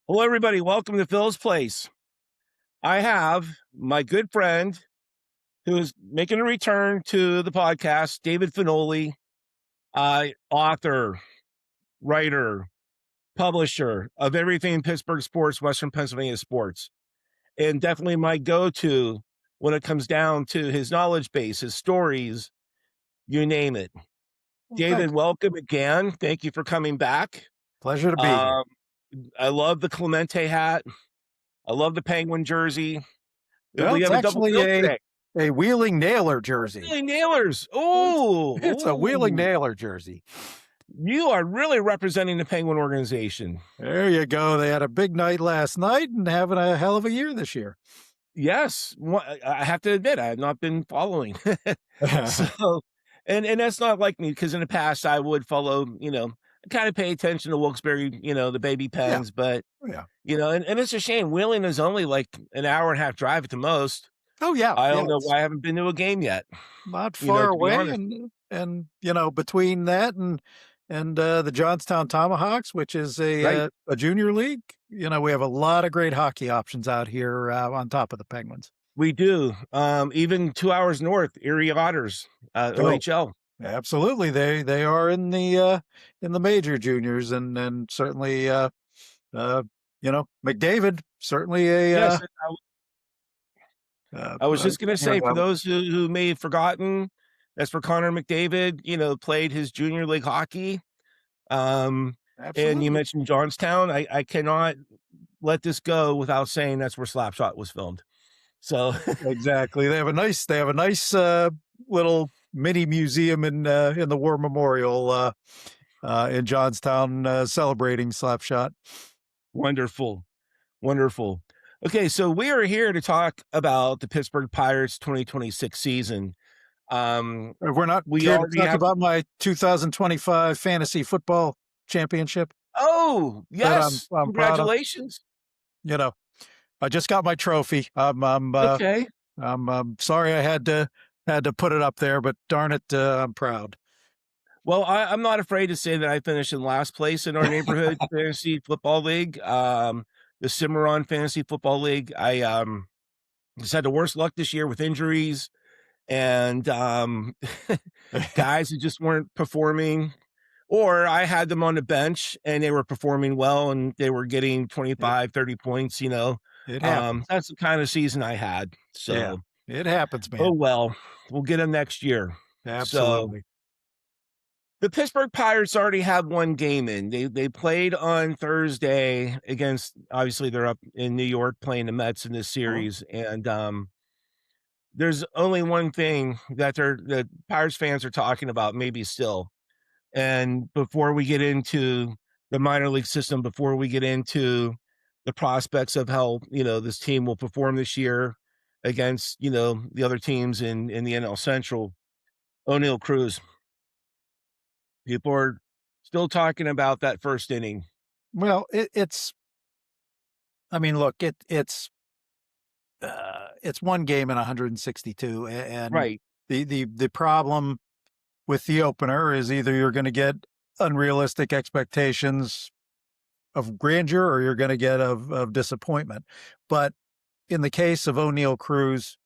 Hello, everybody. Welcome to Phil's Place. I have my good friend who is making a return to the podcast, David Finoli, author, writer, publisher of everything Pittsburgh sports, Western Pennsylvania sports, and definitely my go-to when it comes down to his knowledge base, his stories, you name it. Well, David, thanks. welcome again. Thank you for coming back. Pleasure to be here. Um, I love the Clemente hat. I love the Penguin jersey. Well, We it's have a double actually bill today. a Wheeling Nailer jersey. Really nailers. It's a Wheeling Oh, Nailer jersey. you are really representing the Penguin organization. There you go. They had a big night last night and having a hell of a year this year. Yes, I have to admit I have not been following. So, and that's not like me because in the past I would follow. I kind of pay attention to Wilkes-Barre, the baby Yeah. pens, but Yeah. and it's a shame. Wheeling is only like an hour and a half drive at the most. Oh, yeah. I don't know It's why I haven't been to a game yet. not far To be away. honest. And between that and the Johnstown Tomahawks, which is Right. a junior league, we have a lot of great hockey options out here on top of the Penguins. We do. Even 2 hours north, Erie Otters, Oh, OHL. absolutely. They are in the major juniors and certainly McDavid certainly Yes, uh, I was uh, just gonna you say for know, those who may have forgotten, that's for Connor McDavid, played his junior league hockey. And you absolutely. mentioned Johnstown. I cannot let this go without saying that's where Slapshot was filmed. So Exactly. They have a nice little mini museum in the War Memorial in Johnstown celebrating Slapshot. wonderful, wonderful. Okay, so we are here to talk about the Pittsburgh Pirates 2026 season. We're not We here to already talk have about my 2025 fantasy football championship Oh, that yes, I'm proud of. congratulations. You know, I just got my trophy. Okay. I'm sorry I had to put it up there, but darn it, I'm proud. Well, I'm not afraid to say that I finished in last place in our neighborhood fantasy football league, the Cimarron Fantasy Football League. I just had the worst luck this year with injuries and guys who just weren't performing, or I had them on the bench and they were performing well and they were getting it, 25, 30 points. it happens. That's the kind of season I had. Yeah, So, it happens, oh man. well, we'll get them next year. So, Absolutely. the Pittsburgh Pirates already have one game in. They played on Thursday against, obviously they're up in New York playing the Mets in this Oh, series, and there's only one thing that the Pirates fans are talking about, maybe still. And before we get into the minor league system, before we get into the prospects of how this team will perform this year against the other teams in the NL Central, O'Neill Cruz. People are still talking about that first inning. well, it's. I mean, look, it's one game in 162, and Right, the problem with the opener is either you're going to get unrealistic expectations of grandeur or you're going to get of disappointment. But in the case of O'Neill Cruz,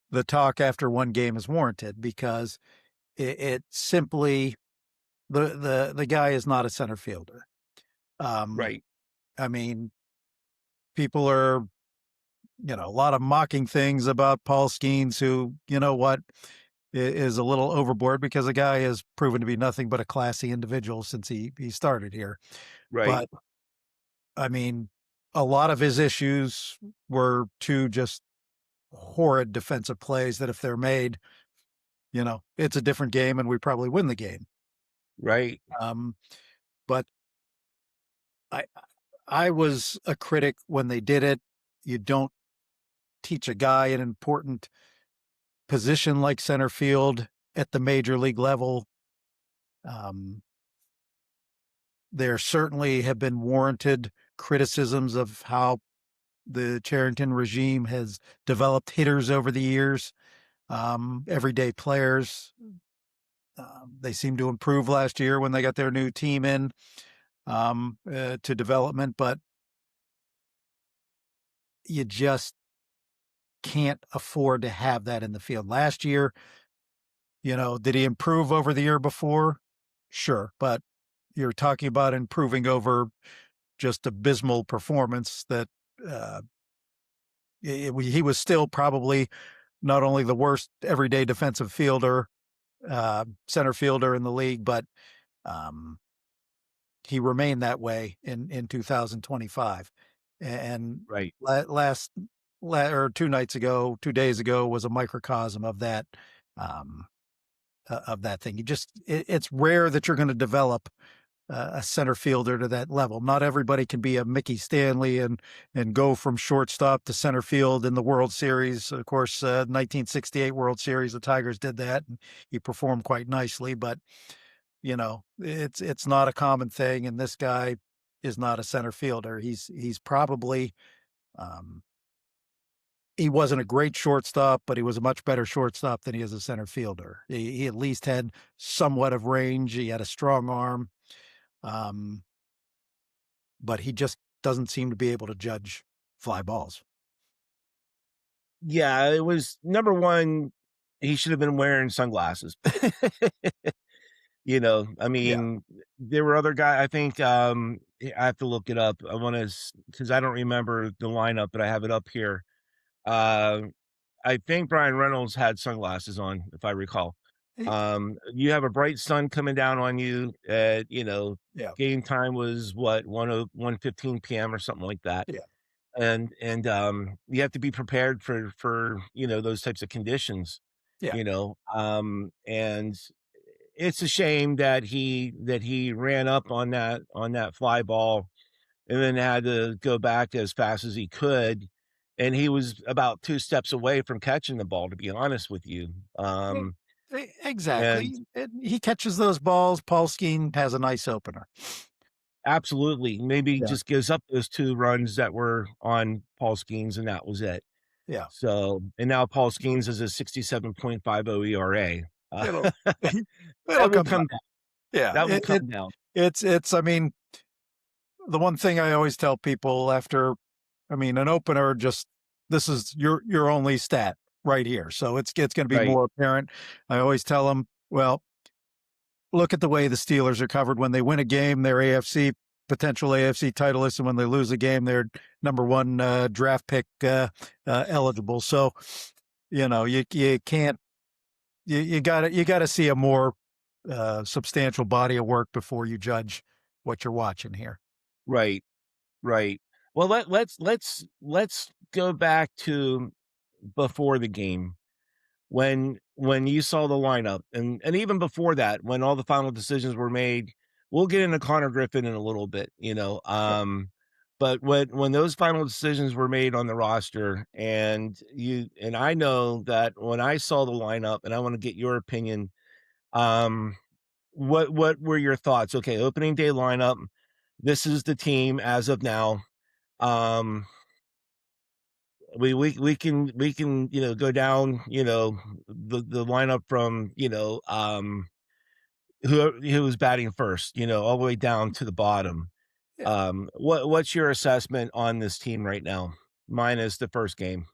the talk after one game is warranted because it simply the guy is not a center fielder. Um, right, I mean, people are a lot of mocking things about Paul Skenes, who is a little overboard because the guy has proven to be nothing but a classy individual since he started here. right, But I mean, a lot of his issues were two just horrid defensive plays that if they're made, it's a different game and we probably win the game. right, Um, but I I was a critic when they did it. You don't teach a guy an important position like center field at the major league level. Um, there certainly have been warranted criticisms of how the Charrington regime has developed hitters over the years, everyday players. They seem to improve last year when they got their new team in to development, but you just can't afford to have that in the field. Last year, did he improve over the year before? Sure, but you're talking about improving over just abysmal performance that uh, he was still probably not only the worst everyday defensive fielder, center fielder in the league, but um, he remained that way in 2025. And Right. last or 2 days ago was a microcosm of that um, of that thing. It's rare that you're going to develop a center fielder to that level. Not everybody can be a Mickey Stanley and go from shortstop to center field in the World Series. Of course, 1968 World Series, the Tigers did that, and he performed quite nicely. But it's not a common thing, and this guy is not a center fielder. He's probably um, he wasn't a great shortstop, but he was a much better shortstop than he is a center fielder. He at least had somewhat of range. He had a strong arm. Um, but he just doesn't seem to be able to judge fly balls. Yeah, it was number one. He should have been wearing sunglasses. I Yeah, mean, there were other guys. I think I have to look it up. I want to because I don't remember the lineup, but I have it up here. Uh, I think Brian Reynolds had sunglasses on, if I recall. he- You have a bright sun coming down on you. yeah, Game time was what 1:15 p.m. or something like that, yeah, and you have to be prepared for those types of conditions. yeah. And it's a shame that he ran up on that fly ball and then had to go back as fast as he could, and he was about 2 steps away from catching the ball, to be honest with you. E- And Exactly. He catches those balls. Paul Skenes has a nice opener. absolutely, maybe Yeah, just gives up those 2 runs that were on Paul Skenes, and that was it. yeah. So and now Paul Skenes has a 67.50 ERA. Uh, It'll it'll that will come come back. down. Yeah, That will come down. it's. I mean, the one thing I always tell people after, an opener, just this is your only stat right here, so it's going to be Right, more apparent. I always tell them, well, look at the way the Steelers are covered. When they win a game, they're potential AFC titleists, and when they lose a game, they're number one draft pick eligible. So, you can't you gotta see a more substantial body of work before you judge what you're watching here. right, right. Well, let's go back to before the game when you saw the lineup, and even before that, when all the final decisions were made. We'll get into Konnor Griffin in a little bit, Sure. but when those final decisions were made on the roster, and I know that when I saw the lineup, and I want to get your opinion, um, what were your thoughts? Okay, opening day lineup. This is the team as of now. Um, we can go down the lineup from who was batting first, all the way down to the bottom. Yeah. What's your assessment on this team right now, minus the first game?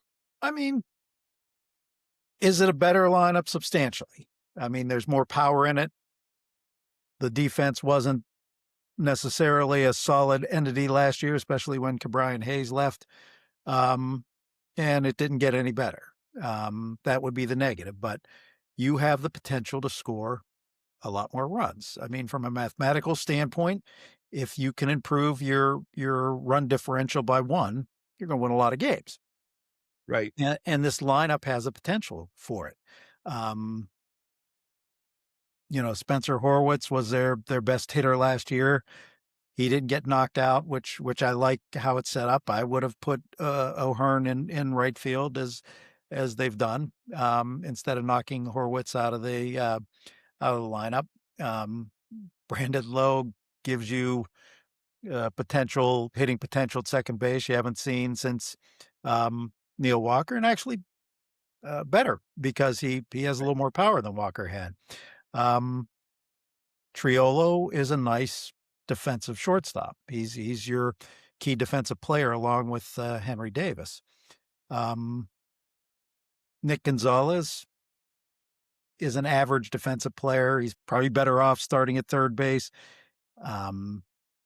I mean, is it a better lineup substantially? There's more power in it. The defense wasn't necessarily a solid entity last year, especially when Cabrian Hayes left. Um, and it didn't get any better. That would be the negative, but you have the potential to score a lot more runs. From a mathematical standpoint, if you can improve your run differential by one, you're going to win a lot of games. Right, And this lineup has a potential for it. Um, Spencer Horwitz was their best hitter last year. He didn't get knocked out, which I like how it's set up. I would have put O'Hearn in right field as they've done, instead of knocking Horwitz out of the lineup. Um, Brandon Lowe gives you hitting potential at second base you haven't seen since Neil Walker, and actually better because he has a little more power than Walker had. Um, Triolo is a nice defensive shortstop. He's your key defensive player along with Henry Davis. Nick Gonzalez is an average defensive player. He's probably better off starting at third base.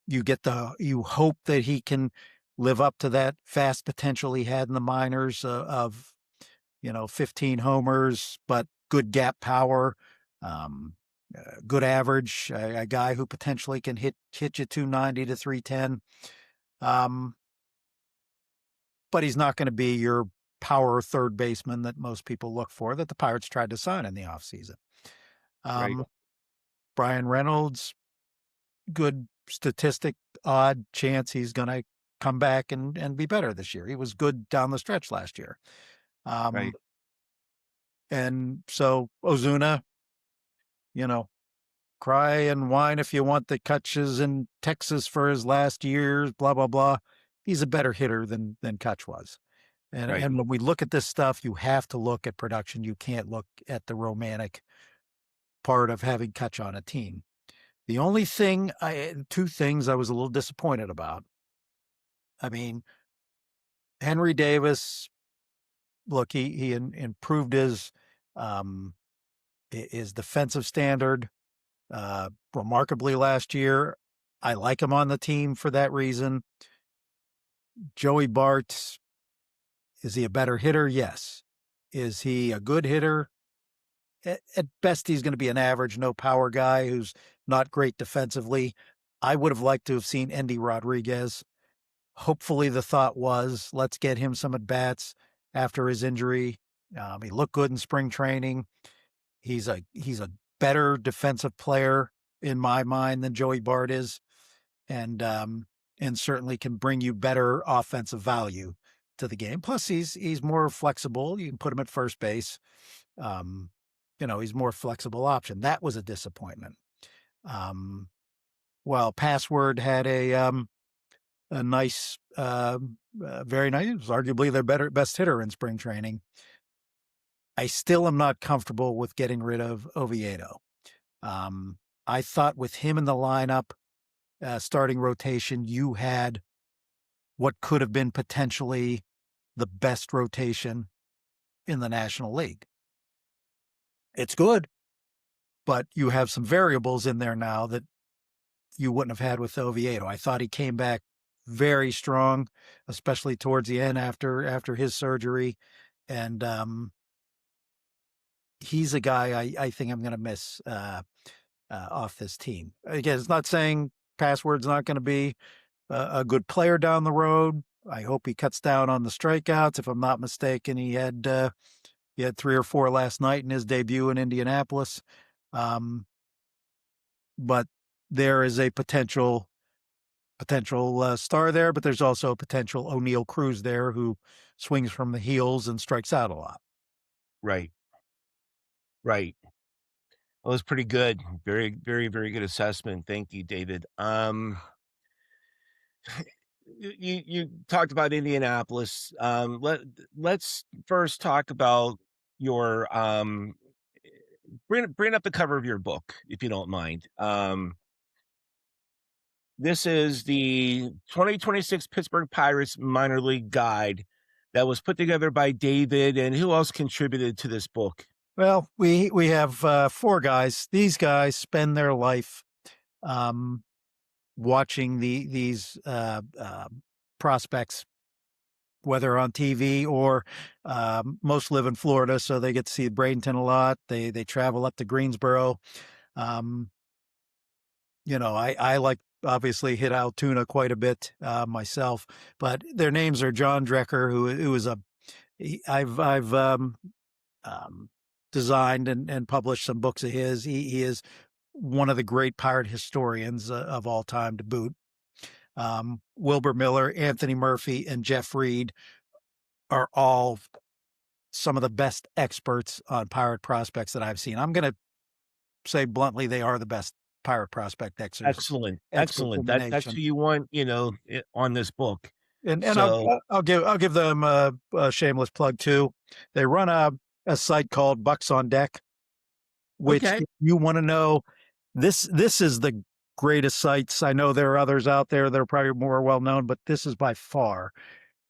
You hope that he can live up to that fast potential he had in the minors of 15 homers, but good gap power, good average, a guy who potentially can hit you 290 to 310. But he's not going to be your power third baseman that most people look for, that the Pirates tried to sign in the offseason. Right. Brian Reynolds, good statistic, odd chance he's going to come back and be better this year. He was good down the stretch last year. Right. And so Ozuna, cry and whine if you want the Kutches in Texas for his last years, blah, blah, blah. He's a better hitter than Kutch was. And, Right. and when we look at this stuff, you have to look at production. You can't look at the romantic part of having Kutch on a team. The only thing, two things I was a little disappointed about. I mean, Henry Davis, look, he improved his defensive standard remarkably last year. I like him on the team for that reason. Joey Bart, is he a better hitter? Yes. Is he a good hitter? At best, he's going to be an average, no power guy who's not great defensively. I would have liked to have seen Endy Rodriguez. Hopefully the thought was, let's get him some at-bats after his injury. He looked good in spring training. He's a better defensive player in my mind than Joey Bart is, and certainly can bring you better offensive value to the game. Plus, he's more flexible. You can put him at first base. He's more flexible option. That was a disappointment. While Password had a nice, very nice, was arguably their best hitter in spring training, I still am not comfortable with getting rid of Oviedo. I thought with him in the lineup, starting rotation, you had what could have been potentially the best rotation in the National League. It's good, but you have some variables in there now that you wouldn't have had with Oviedo. I thought he came back very strong, especially towards the end after his surgery. And he's a guy I think I'm going to miss off this team. Again, it's not saying Password's not going to be a good player down the road. I hope he cuts down on the strikeouts. If I'm not mistaken, he had 3 or 4 last night in his debut in Indianapolis. But there is a potential star there, but there's also a potential O'Neill Cruz there who swings from the heels and strikes out a lot. Right. Well, it was pretty good. Very, very, very good assessment. Thank you, David. You talked about Indianapolis. Let's first talk about your bring up the cover of your book, if you don't mind. This is the 2026 Pittsburgh Pirates minor league guide that was put together by David. And who else contributed to this book? Well, we have 4 guys. These guys spend their life watching these prospects, whether on TV or most live in Florida, so they get to see Bradenton a lot. They travel up to Greensboro. I like obviously hit Altoona quite a bit myself, but their names are John Drecker, who is I've designed and published some books of his. He is one of the great Pirate historians of all time to boot. Wilbur Miller, Anthony Murphy, and Jeff Reed are all some of the best experts on Pirate prospects that I've seen. I'm going to say bluntly, they are the best Pirate prospect experts. Excellent. That's who you want, on this book. And so, I'll give them a shameless plug too. They run a site called Bucks on Deck, which, if you want to know, this is the greatest sights. I know there are others out there that are probably more well known, but this is by far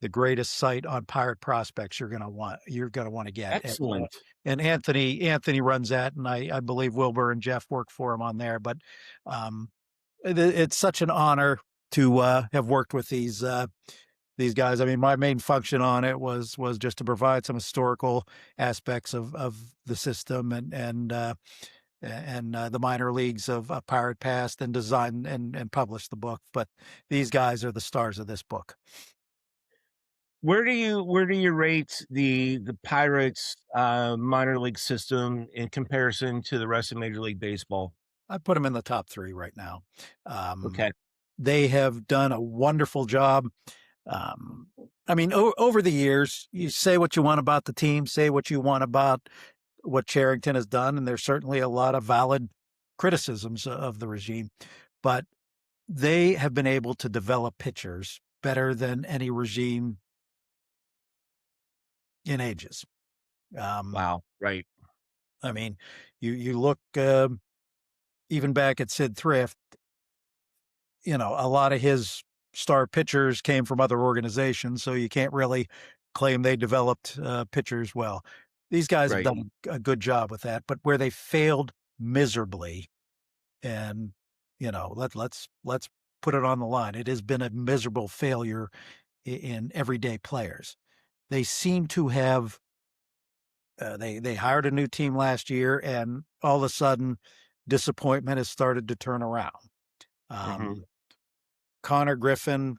the greatest site on pirate prospects you're going to want to get. Excellent. And Anthony runs that, and I believe Wilbur and Jeff work for him on there. But um, it's such an honor to have worked with these guys. I mean, my main function on it was just to provide some historical aspects of the system and the minor leagues of Pirate Past, and design and publish the book. But these guys are the stars of this book. Where do you rate the Pirates minor league system in comparison to the rest of Major League Baseball? I put them in the top 3 right now. Okay. They have done a wonderful job. Um, I mean, over the years, you say what you want about the team, say what you want about what Charrington has done, and there's certainly a lot of valid criticisms of the regime, but they have been able to develop pitchers better than any regime in ages. Wow. Right. I mean, you look even back at Sid Thrift. A lot of his star pitchers came from other organizations, so you can't really claim they developed pitchers well. These guys have Right. done a good job with that, but where they failed miserably, and let's put it on the line. It has been a miserable failure in everyday players. They seem to have they hired a new team last year, and all of a sudden, disappointment has started to turn around. Hmm. Konnor Griffin,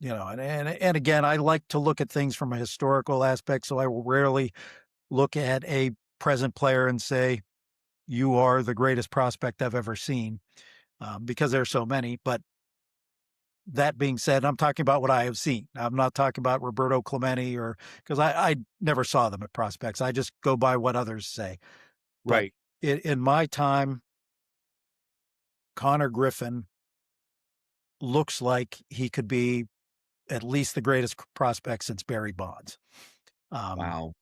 and again, I like to look at things from a historical aspect, so I will rarely look at a present player and say, you are the greatest prospect I've ever seen, because there are so many. But that being said, I'm talking about what I have seen. I'm not talking about Roberto Clemente, or because I never saw them at prospects. I just go by what others say. But Right. in my time, Konnor Griffin looks like he could be at least the greatest prospect since Barry Bonds. Um, Wow.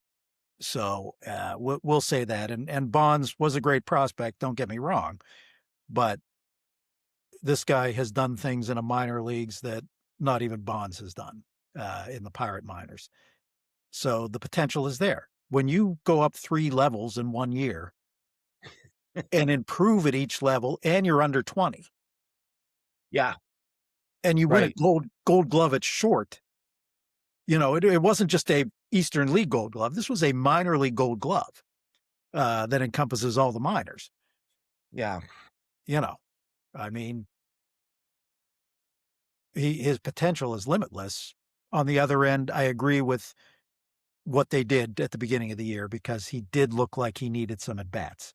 so we'll say that. And Bonds was a great prospect, don't get me wrong, but this guy has done things in a minor leagues that not even Bonds has done in the Pirate minors. So the potential is there. When you go up 3 levels in 1 year and improve at each level, and you're under 20, Yeah. and you win a Right. gold glove at short, it wasn't just a Eastern League gold glove. This was a minor league gold glove that encompasses all the minors. Yeah. You know, I mean, his potential is limitless. On the other end, I agree with what they did at the beginning of the year, because he did look like he needed some at bats.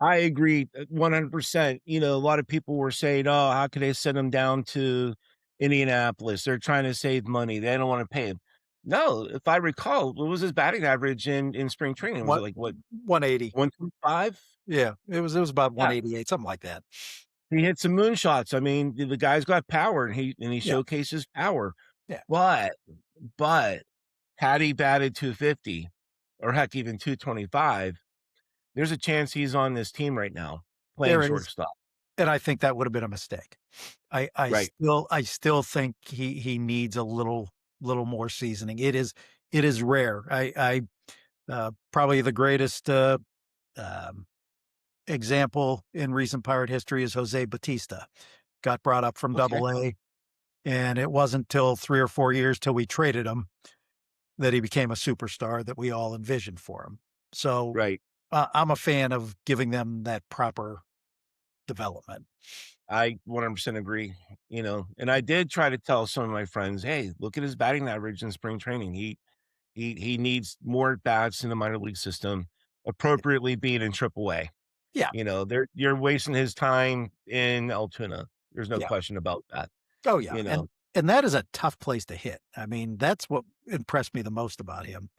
I agree 100%. A lot of people were saying, "Oh, how could they send him down to Indianapolis? They're trying to save money. They don't want to pay him." No, if I recall, what was his batting average in spring training? Was it What like what 180? 125? Yeah, it was about Yeah, 188, something like that. he hit some moonshots. I mean, the guy's got power, and he Yeah, showcases power. yeah. But but had he batted 250 or heck even 225, there's a chance he's on this team right now playing There is, shortstop. and I think that would have been a mistake. Right. I still think he needs a little more seasoning. It is rare. Probably the greatest um, example in recent Pirate history is Jose Batista. Got brought up from Okay. Double A, and it wasn't till 3 or 4 years till we traded him that he became a superstar that we all envisioned for him. So Right. I'm a fan of giving them that proper development. I 100% agree, and I did try to tell some of my friends, "Hey, look at his batting average in spring training. He needs more at bats in the minor league system, appropriately being in Triple A." Yeah, You're wasting his time in Altoona. There's no yeah. question about that, Oh, yeah, you and know? and that is a tough place to hit. I mean, that's what impressed me the most about him,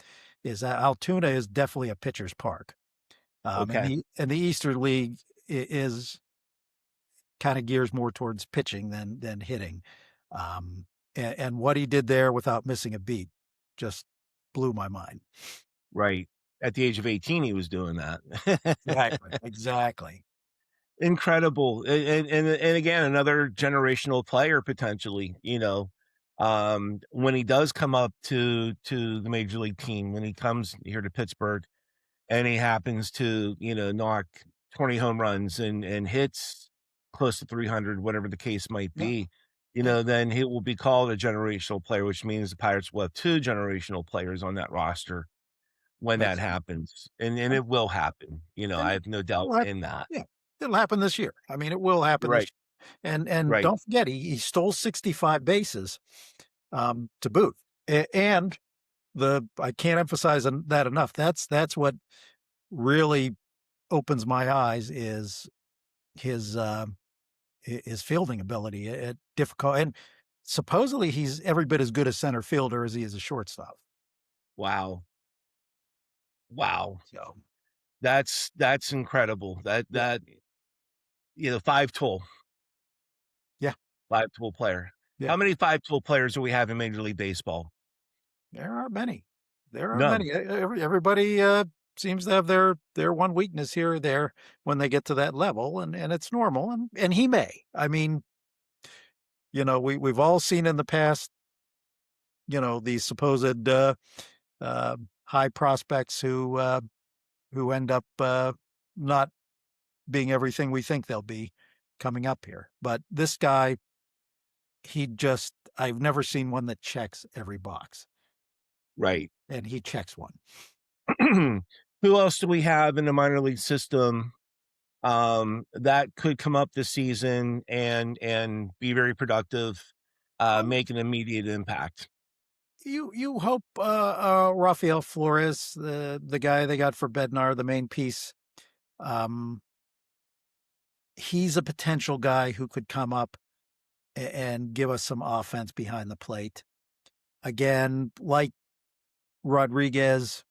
is that Altoona is definitely a pitcher's park. And Okay. the Eastern League is kind of gears more towards pitching than hitting. And what he did there without missing a beat just blew my mind. Right. At the age of 18, he was doing that. Exactly, exactly. incredible. And again, another generational player potentially, when he does come up to the major league team, when he comes here to Pittsburgh and he happens to, knock 20 home runs and hits close to 300, whatever the case might Yeah. be, And, then he will be called a generational player, which means the Pirates will have two generational players on that roster when that that's happens. And it will happen. I and have no doubt it'll happen. in that. Yeah, it'll happen this year. I mean, it will happen this Right. year. And Right. don't forget, he stole 65 bases to boot. And I can't emphasize that enough. That's what really opens my eyes is his his fielding ability at difficult, and supposedly he's every bit as good a center fielder as he is a shortstop. Wow. Wow. So That's incredible. That yeah, that five tool, yeah, five tool player. yeah. How many five tool players do we have in Major League Baseball? There are many. There are None. many. Everybody seems to have their one weakness here or there when they get to that level, and it's normal. And he may. I mean, we've all seen in the past, these supposed high prospects who end up not being everything we think they'll be coming up here. But this guy, I've never seen one that checks every box, Right. and he checks one. Who else do we have in the minor league system that could come up this season and be very productive, Um, make an immediate impact? you hope Rafael Flores, the guy they got for Bednar, the main piece, um, he's a potential guy who could come up and give us some offense behind the plate. Again, like Rodriguez,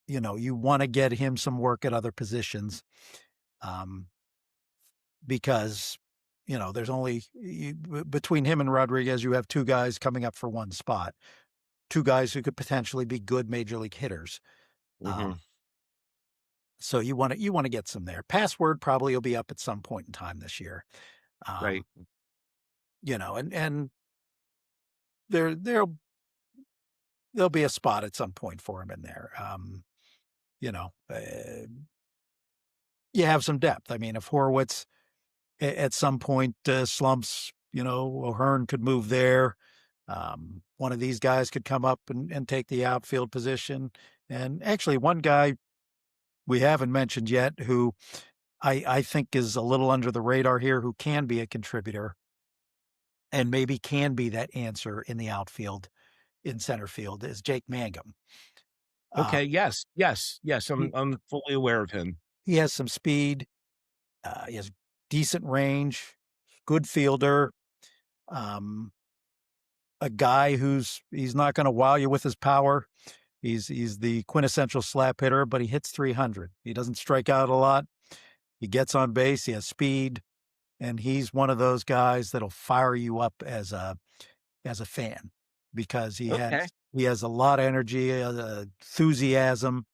you want to get him some work at other positions, um, because there's only between him and Rodriguez, you have two guys coming up for one spot, two guys who could potentially be good major league hitters. Hmm. Um, so you want to get some there. Password probably will be up at some point in time this year. Right. Um, and there'll be a spot at some point for him in there. You know, uh, you have some depth. I mean, if Horwitz at some point slumps, O'Hearn could move there. One of these guys could come up and take the outfield position. And actually, one guy we haven't mentioned yet who I think is a little under the radar here, who can be a contributor and maybe can be that answer in the outfield, in center field, is Jake Mangum. Uh, Okay. Yes. Yes. Yes. I'm he, I'm fully aware of him. he has some speed. He has decent range, good fielder. Um, a guy he's not going to wow you with his power. He's the quintessential slap hitter, but he hits 300. He doesn't strike out a lot. He gets on base. He has speed, and he's one of those guys that'll fire you up as a fan because Okay. he has a lot of energy, enthusiasm.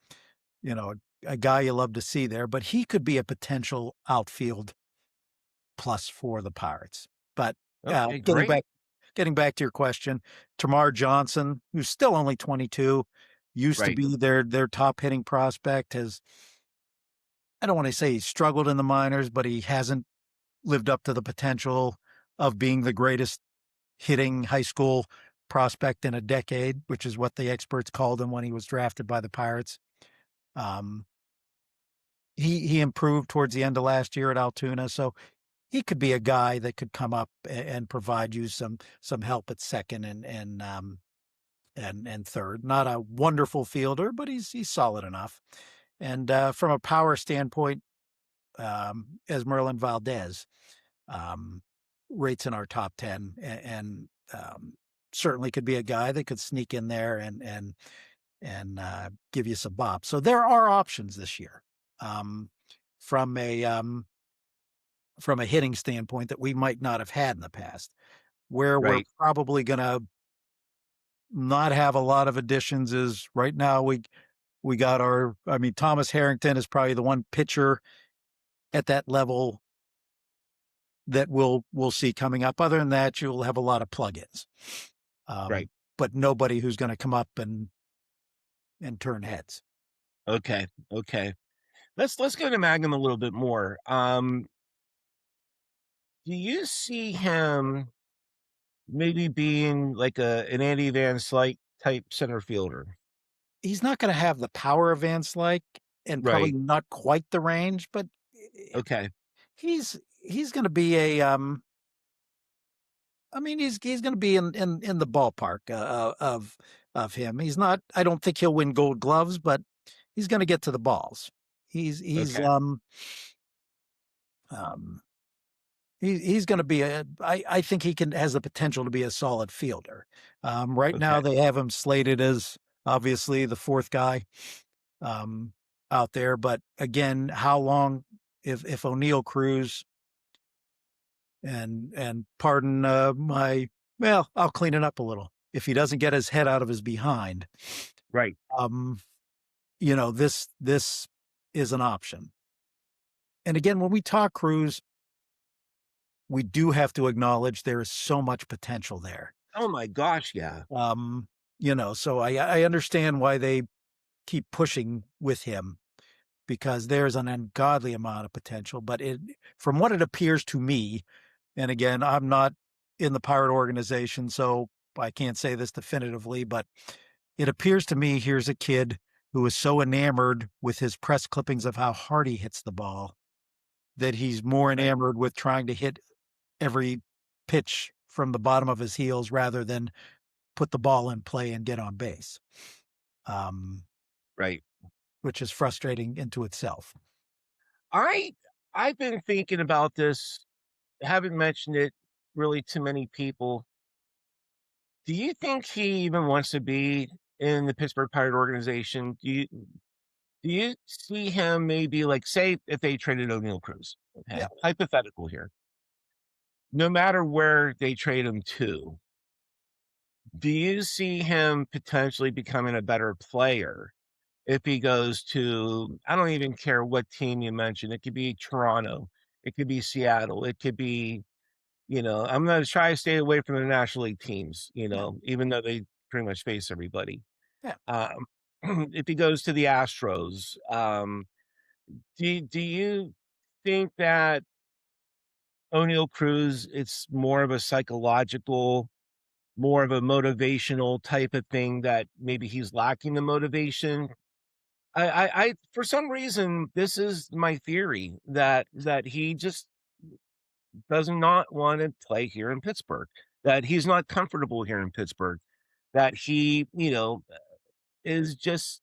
You know, a guy you love to see there. But he could be a potential outfield plus for the Pirates. But Okay. getting Great. back getting back to your question, Tamar Johnson, who's still only 22, used to Right. be their top hitting prospect, has, I don't want to say he struggled in the minors, but he hasn't lived up to the potential of being the greatest hitting high school prospect in a decade, which is what the experts called him when he was drafted by the Pirates. Um, he improved towards the end of last year at Altoona, so he could be a guy that could come up and provide you some help at second and third. Not a wonderful fielder, but he's solid enough. And from a power standpoint, Esmeralyn Valdez um, rates in our top 10, and certainly could be a guy that could sneak in there and give you some bop. So there are options this year, um, from a hitting standpoint, that we might not have had in the past. Where we're Right. probably going to not have a lot of additions is right now we got I mean, Thomas Harrington is probably the one pitcher at that level that we'll see coming up. Other than that, you'll have a lot of plugins, Right. but nobody who's going to come up and turn heads. Okay. Okay. Let's go to Mangum a little bit more. Do you see him maybe being like an Andy Van Slyke type center fielder? He's not going to have the power of Van Slyke and probably Right. not quite the range, but Okay. he's going to be a I mean, he's going to be in the ballpark of him. He's not. I don't think he'll win Gold Gloves, but he's going to get to the balls. He's Okay. um he's going to be a. I think he can has the potential to be a solid fielder. Right Okay. now they have him slated as obviously the fourth guy um, out there, but again, how long if O'Neill Cruz and pardon my well, I'll clean it up a little. If he doesn't get his head out of his behind, Right. um, this is an option. And again, when we talk Cruz, we do have to acknowledge there is so much potential there. Oh my gosh. Yeah. So I understand why they keep pushing with him because there's an ungodly amount of potential. But from what it appears to me, and again, I'm not in the Pirate organization, so I can't say this definitively, but it appears to me here's a kid who is so enamored with his press clippings of how hard he hits the ball that he's more Right. enamored with trying to hit every pitch from the bottom of his heels rather than put the ball in play and get on base, um, Right. which is frustrating into itself. I I've been thinking about this. Haven't mentioned it really to many people. Do you think he even wants to be in the Pittsburgh Pirate organization? Do you see him maybe like say if they traded O'Neill Cruz? Yeah, Okay, hypothetical here. No matter where they trade him to, do you see him potentially becoming a better player if he goes to, I don't even care what team you mentioned. It could be Toronto, it could be Seattle, it could be, I'm going to try to stay away from the National League teams, yeah, even though they pretty much face everybody. yeah. Um, if he goes to the Astros, do you think that O'Neill Cruz, it's more of a psychological, more of a motivational type of thing that maybe he's lacking the motivation? I for some reason, this is my theory that he just does not want to play here in Pittsburgh, that he's not comfortable here in Pittsburgh, that he, is just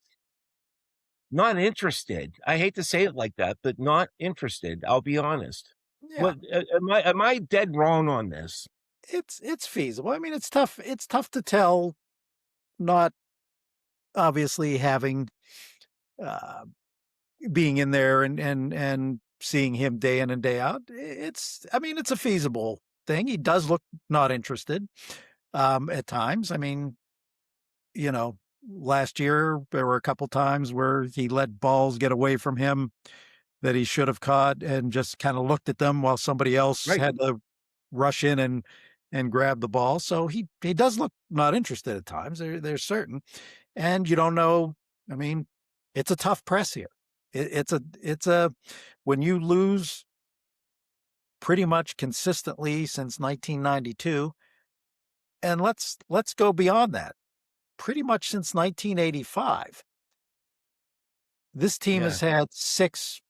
not interested. I hate to say it like that, but not interested. I'll be honest. Yeah, What am I dead wrong on this? it's feasible. I mean, it's tough. It's tough to tell. Not obviously having uh, being in there and seeing him day in and day out. It's I mean, it's a feasible thing. He does look not interested at times. I mean, you know, last year there were a couple times where he let balls get away from him that he should have caught and just kind of looked at them while somebody else Right. had to rush in and grab the ball. So he does look not interested at times. There's certain, and you don't know. I mean, it's a tough press here. It's a when you lose pretty much consistently since 1992, and let's go beyond that. Pretty much since 1985, this team Yeah. has had 6,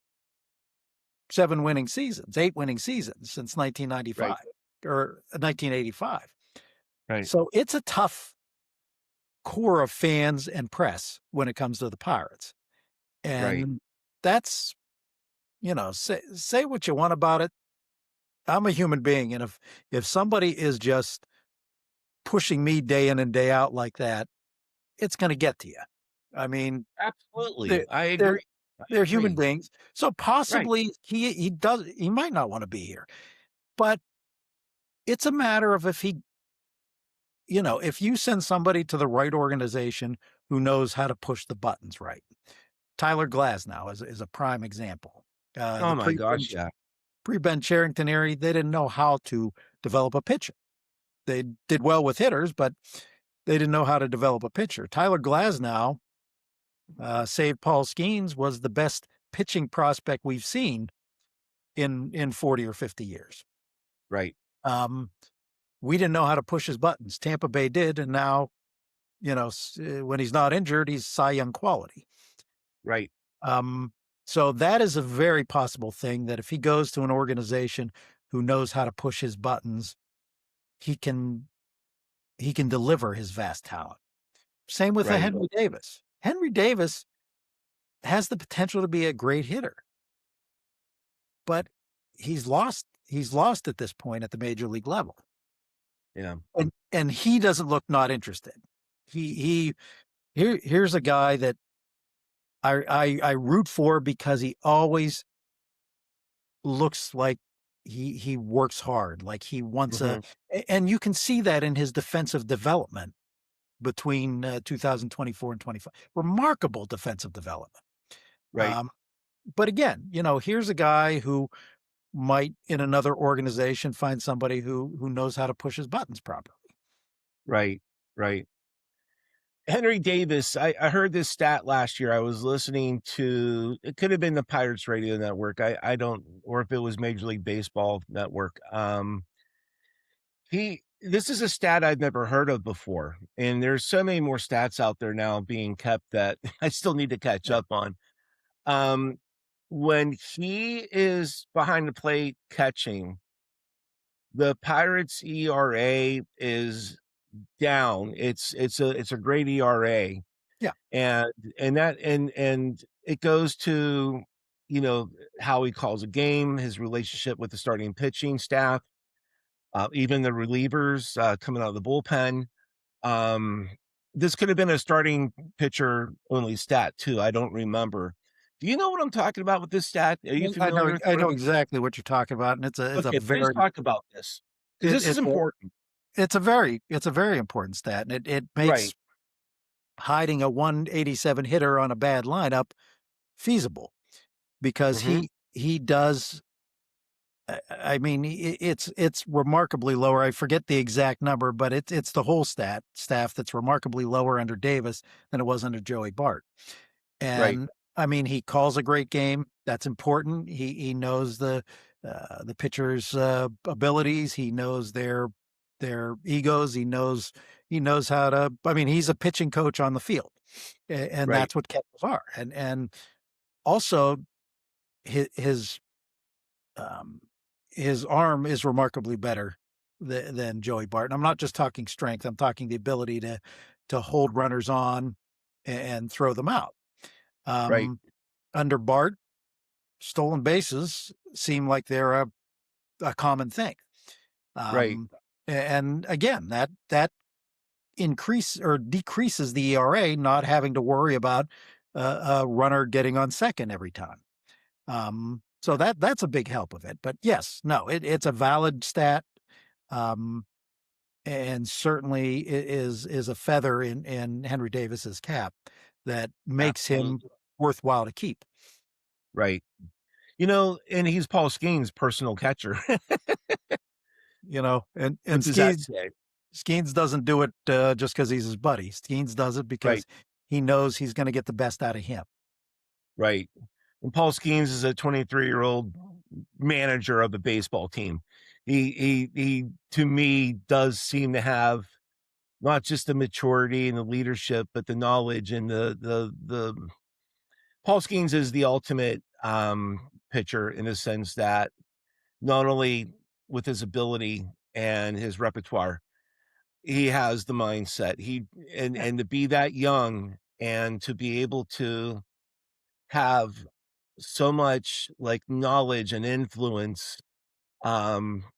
7 winning seasons, 8 winning seasons since Right. 1995 or 1985. Right. So it's a tough core of fans and press when it comes to the Pirates. Right. And that's, say what you want about it. I'm a human being. And if somebody is just pushing me day in and day out like that, it's going to get to you. I mean, Absolutely. they're, I they're, agree. I they're human agree. beings. So Right. possibly he might not want to be here, but it's a matter of if you send somebody to the right organization who knows how to push the buttons right. Tyler Glasnow is a prime example. Oh The my gosh, yeah. pre-Ben Cherington era, they didn't know how to develop a pitcher. They did well with hitters, but they didn't know how to develop a pitcher. Tyler Glasnow, save Paul Skenes, was the best pitching prospect we've seen in 40 or 50 years. Right, Um, we didn't know how to push his buttons. Tampa Bay did, and now, when he's not injured, he's Cy Young quality. right, Um, so that is a very possible thing that if he goes to an organization who knows how to push his buttons, he can deliver his vast talent. Same with a right, Henry Davis. Henry Davis has the potential to be a great hitter, but he's lost at this point at the major league level. yeah, And he doesn't look not interested. Here's a guy that I root for because he always looks like he works hard, like he wants mhm, and you can see that in his defensive development between 2024 and 25. Remarkable defensive development. right, Um, but again, here's a guy who might in another organization find somebody who knows how to push his buttons properly. right, right. Henry Davis, I heard this stat last year. I was listening to it could have been the Pirates radio network. I don't or if it was Major League Baseball network. He this is a stat I've never heard of before. And there's so many more stats out there now being kept that I still need to catch Yeah. up on. Um when he is behind the plate catching, the Pirates ERA is down. It's a great ERA. Yeah. And and it goes to, you know, how he calls a game, his relationship with the starting pitching staff, even the relievers, coming out of the bullpen. Um, this could have been a starting pitcher only stat too, I don't remember. Do you know what I'm talking about with this stat? Are you I familiar know with I what know I'm exactly what you're talking about, and it's a Okay, please very talk about this because it, this is it's a important. it's a very important stat, and it Right, makes hiding a 187 hitter on a bad lineup feasible because mhm, he does. I mean, it's remarkably lower. I forget the exact number, but it's the whole staff that's remarkably lower under Davis than it was under Joey Bart. right, And I mean, he calls a great game. That's important. He knows the pitcher's abilities. He knows their egos. He knows how to. I mean, he's a pitching coach on the field, and right, that's what catchers are. And also his um, his arm is remarkably better than Joey Barton. I'm not just talking strength. I'm talking the ability to hold runners on and throw them out. right, Um, Under Bart, stolen bases seem like they're a common thing. right, And again, that increase or decreases the ERA, not having to worry about a runner getting on second every time. So that's a big help of it. But yes, no, it's a valid stat, um, and certainly is a feather in Henry Davis's cap that makes him absolutely, worthwhile to keep. right. And he's Paul Skenes' personal catcher. And What does that say? Skeens doesn't do it just because he's his buddy. Skeens does it Right, because he knows he's going to get the best out of him. right. And Paul Skenes is a 23-year-old manager of a baseball team. He to me does seem to have not just the maturity and the leadership, but the knowledge and the Paul Skenes is the ultimate pitcher in the sense that not only with his ability and his repertoire, he has the mindset. He Yeah, and to be that young and to be able to have so much like knowledge and influence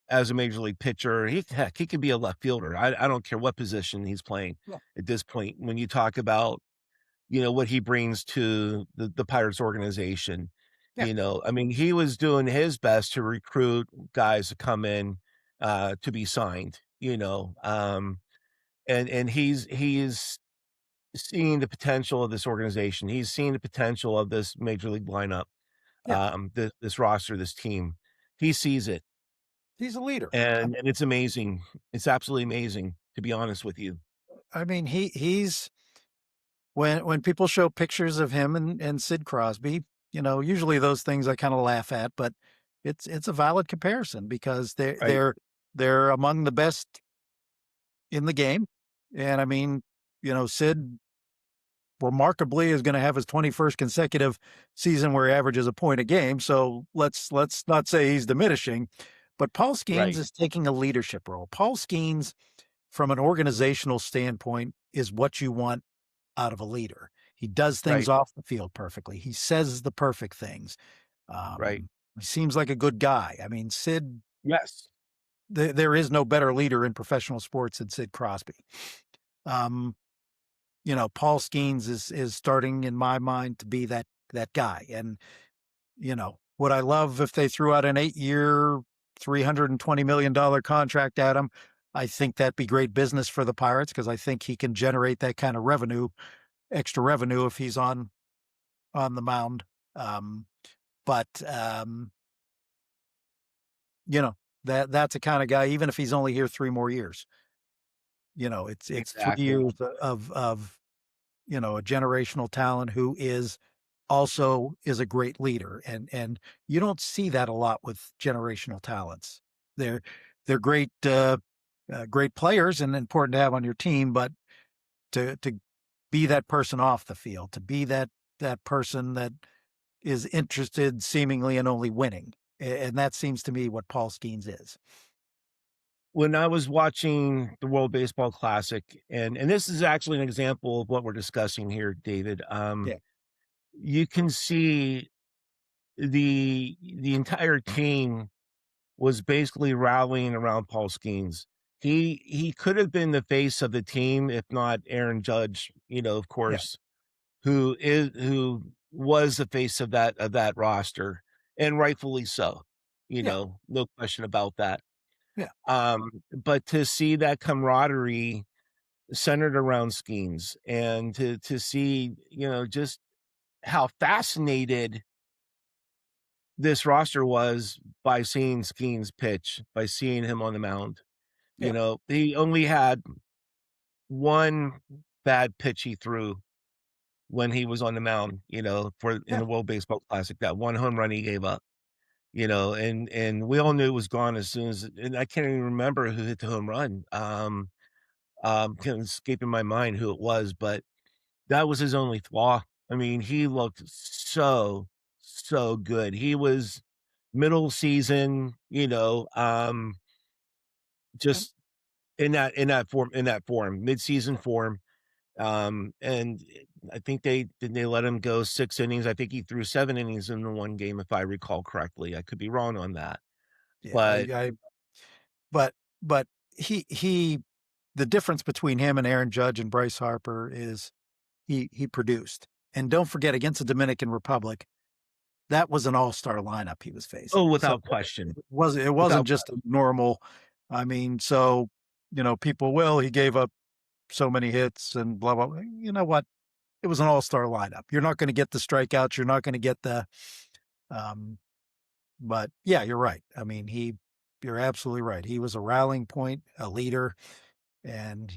as a major league pitcher. Heck, he could be a left fielder. I don't care what position he's playing yeah, at this point. When you talk about, what he brings to the Pirates organization, yeah, I mean, he was doing his best to recruit guys to come in to be signed, and he's seeing the potential of this organization. He's seeing the potential of this major league lineup. Yeah. this roster, this team. He sees it, He's a leader. and it's amazing. It's absolutely amazing, to be honest with you. I mean, he's when people show pictures of him and Sid Crosby, usually those things I kind of laugh at, but it's a valid comparison because Right, they're among the best in the game. And I mean, Sid remarkably is going to have his 21st consecutive season where he averages a point a game. So let's not say he's diminishing, but Paul Skenes right, is taking a leadership role. Paul Skenes, from an organizational standpoint, is what you want out of a leader. He does things right, off the field perfectly. He says the perfect things. right. He seems like a good guy. I mean, Sid, Yes. there is no better leader in professional sports than Sid Crosby. Um, Paul Skenes is starting in my mind to be that guy. And, would I love if they threw out an 8-year, $320 million contract at him? I think that'd be great business for the Pirates because I think he can generate that kind of extra revenue if he's on the mound. Um, but you know, that's a kind of guy, even if he's only here 3 more years, it's three Exactly. years of a generational talent who is a great leader. And you don't see that a lot with generational talents. They're they're great players and important to have on your team, but to be that person off the field, to be that person that is interested seemingly in only winning. And that seems to me what Paul Skenes is. When I was watching the World Baseball Classic, and this is actually an example of what we're discussing here, David. Yeah. You can see the entire team was basically rallying around Paul Skenes. He could have been the face of the team if not Aaron Judge, of Yeah. course, who was the face of that roster, and rightfully so. Yeah. No question about that. Yeah. But to see that camaraderie centered around Skenes, and to see, just how fascinated this roster was by seeing Skenes pitch, by seeing him on the mound. Yeah. He only had one bad pitch he threw when he was on the mound, for in Yeah. the World Baseball Classic, that one home run he gave up, and we all knew it was gone as soon as, and I can't even remember who hit the home run. Kind of escaping my mind who it was, but that was his only flaw. I mean, he looked so, so good. He was middle season, And just in that form, mid-season form. And I think they let him go 6 innings. I think he threw 7 innings in the one game, if I recall correctly. I could be wrong on that. yeah, But but but he the difference between him and Aaron Judge and Bryce Harper is he produced. And don't forget, against the Dominican Republic, that was an all-star lineup he was facing. oh, So without question. it wasn't Without just a normal. I mean, so people, well, he gave up so many hits and blah blah. You know what? It was an all-star lineup. You're not going to get the strikeouts. You're not going to get the um but yeah, you're right. I mean, you're absolutely right. He was a rallying point, a leader, and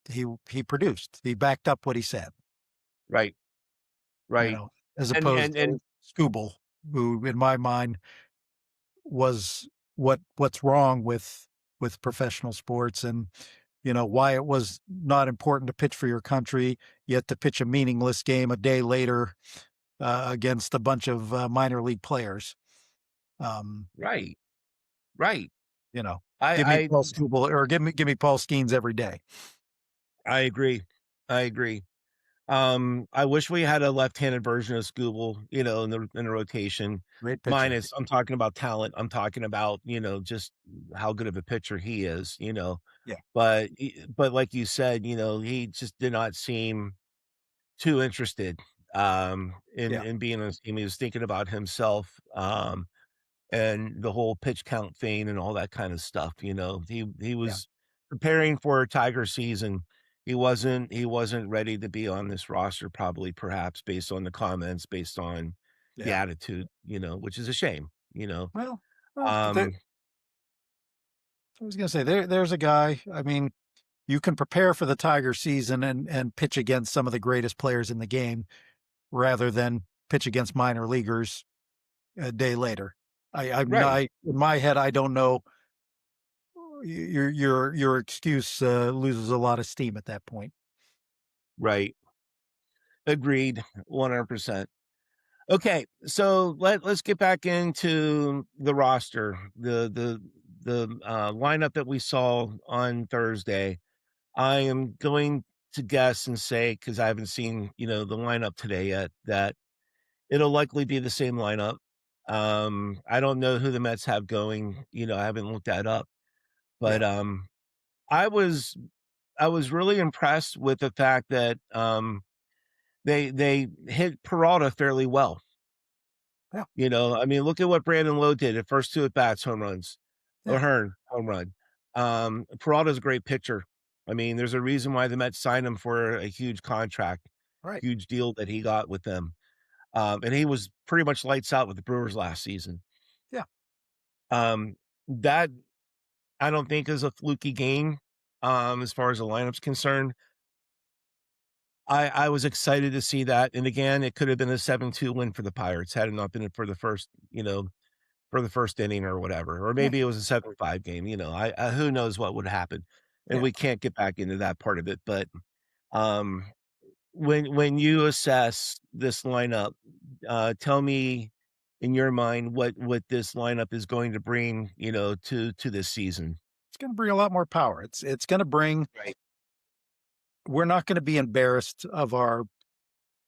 he produced. He backed up what he said, right, right. as And opposed and to and Scooble, who in my mind was what's wrong with professional sports and why it was not important to pitch for your country, yet to pitch a meaningless game a day later against a bunch of minor league players. Um, right, right. you know, I give me I Paul Skenes or give me Paul Skenes every day. I agree. I agree. I wish we had a left-handed version of Scooble, in the rotation. Great pitcher. Minus, I'm talking about talent. I'm talking about, just how good of a pitcher he is. Yeah, But like you said, he just did not seem too interested, yeah, in being on this team. He was thinking about himself, and the whole pitch count thing and all that kind of stuff. He yeah, was preparing for a Tiger season. He wasn't ready to be on this roster, probably, perhaps based on the comments, based on, the Yeah. attitude, which is a shame, you know. Well, I Um, was going to say there's a guy. I mean, you can prepare for the Tiger season and pitch against some of the greatest players in the game rather than pitch against minor leaguers a day later. I'm right, not in my head. I don't know. Your excuse loses a lot of steam at that point. right. Agreed, 100%. Okay, so let's get back into the roster, the lineup that we saw on Thursday. I am going to guess and say, because I haven't seen, the lineup today yet, that it'll likely be the same lineup. I don't know who the Mets have going, I haven't looked that up, Yeah, but I was I was really impressed with the fact that they hit Peralta fairly well. yeah, I mean, look at what Brandon Lowe did at first 2 at bats, home runs. yeah. O'Hearn, home run. Peralta's a great pitcher. I mean, there's a reason why the Mets signed him for a huge contract, Right. huge deal that he got with them. And he was pretty much lights out with the Brewers last season. Yeah. Um, that I don't think is a fluky game, as far as the lineup's concerned. I was excited to see that, and again, it could have been a 7-2 win for the Pirates had it not been for the first, for the first inning or whatever, or Yeah. maybe it was a 7-5 game, I who knows what would happen, and Yeah. we can't get back into that part of it, but, um, when you assess this lineup, tell me in your mind what this lineup is going to bring, to this season. It's going to bring a lot more power. It's going to bring. Right, We're not going to be embarrassed of our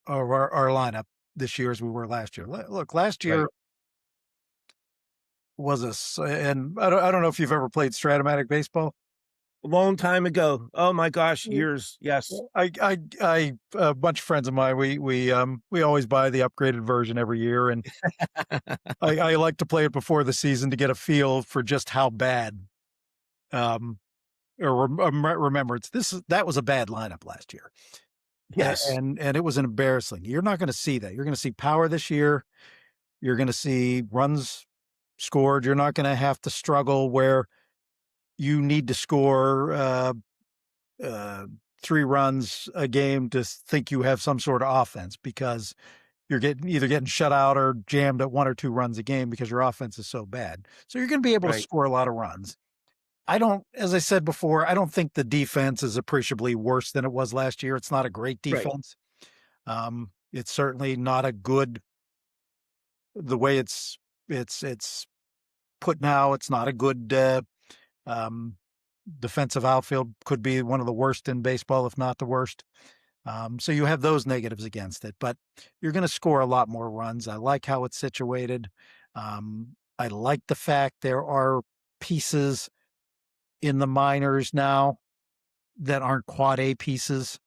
lineup this year as we were last year. Look, last right. year was and I don't know if you've ever played Stratomatic baseball. A long time ago. Oh my gosh, Mm. years, yes. A bunch of friends of mine, we always buy the upgraded version every year, and I like to play it before the season to get a feel for just how bad. Um, remember, that was a bad lineup last year, Yes, and it was an embarrassing. You're not going to see that. You're going to see power this year. You're going to see runs scored. You're not going to have to struggle where you need to score uh, 3 runs a game to think you have some sort of offense because you're getting shut out or jammed at 1 or 2 runs a game because your offense is so bad. So you're going to be able to right, score a lot of runs. As I said before, I don't think the defense is appreciably worse than it was last year. It's not a great right, defense. It's certainly not a good the way it's put now. It's not a good um, defensive outfield. Could be one of the worst in baseball, if not the worst. So you have those negatives against it, but you're going to score a lot more runs. I like how it's situated. I like the fact there are pieces in the minors now that aren't quad A pieces.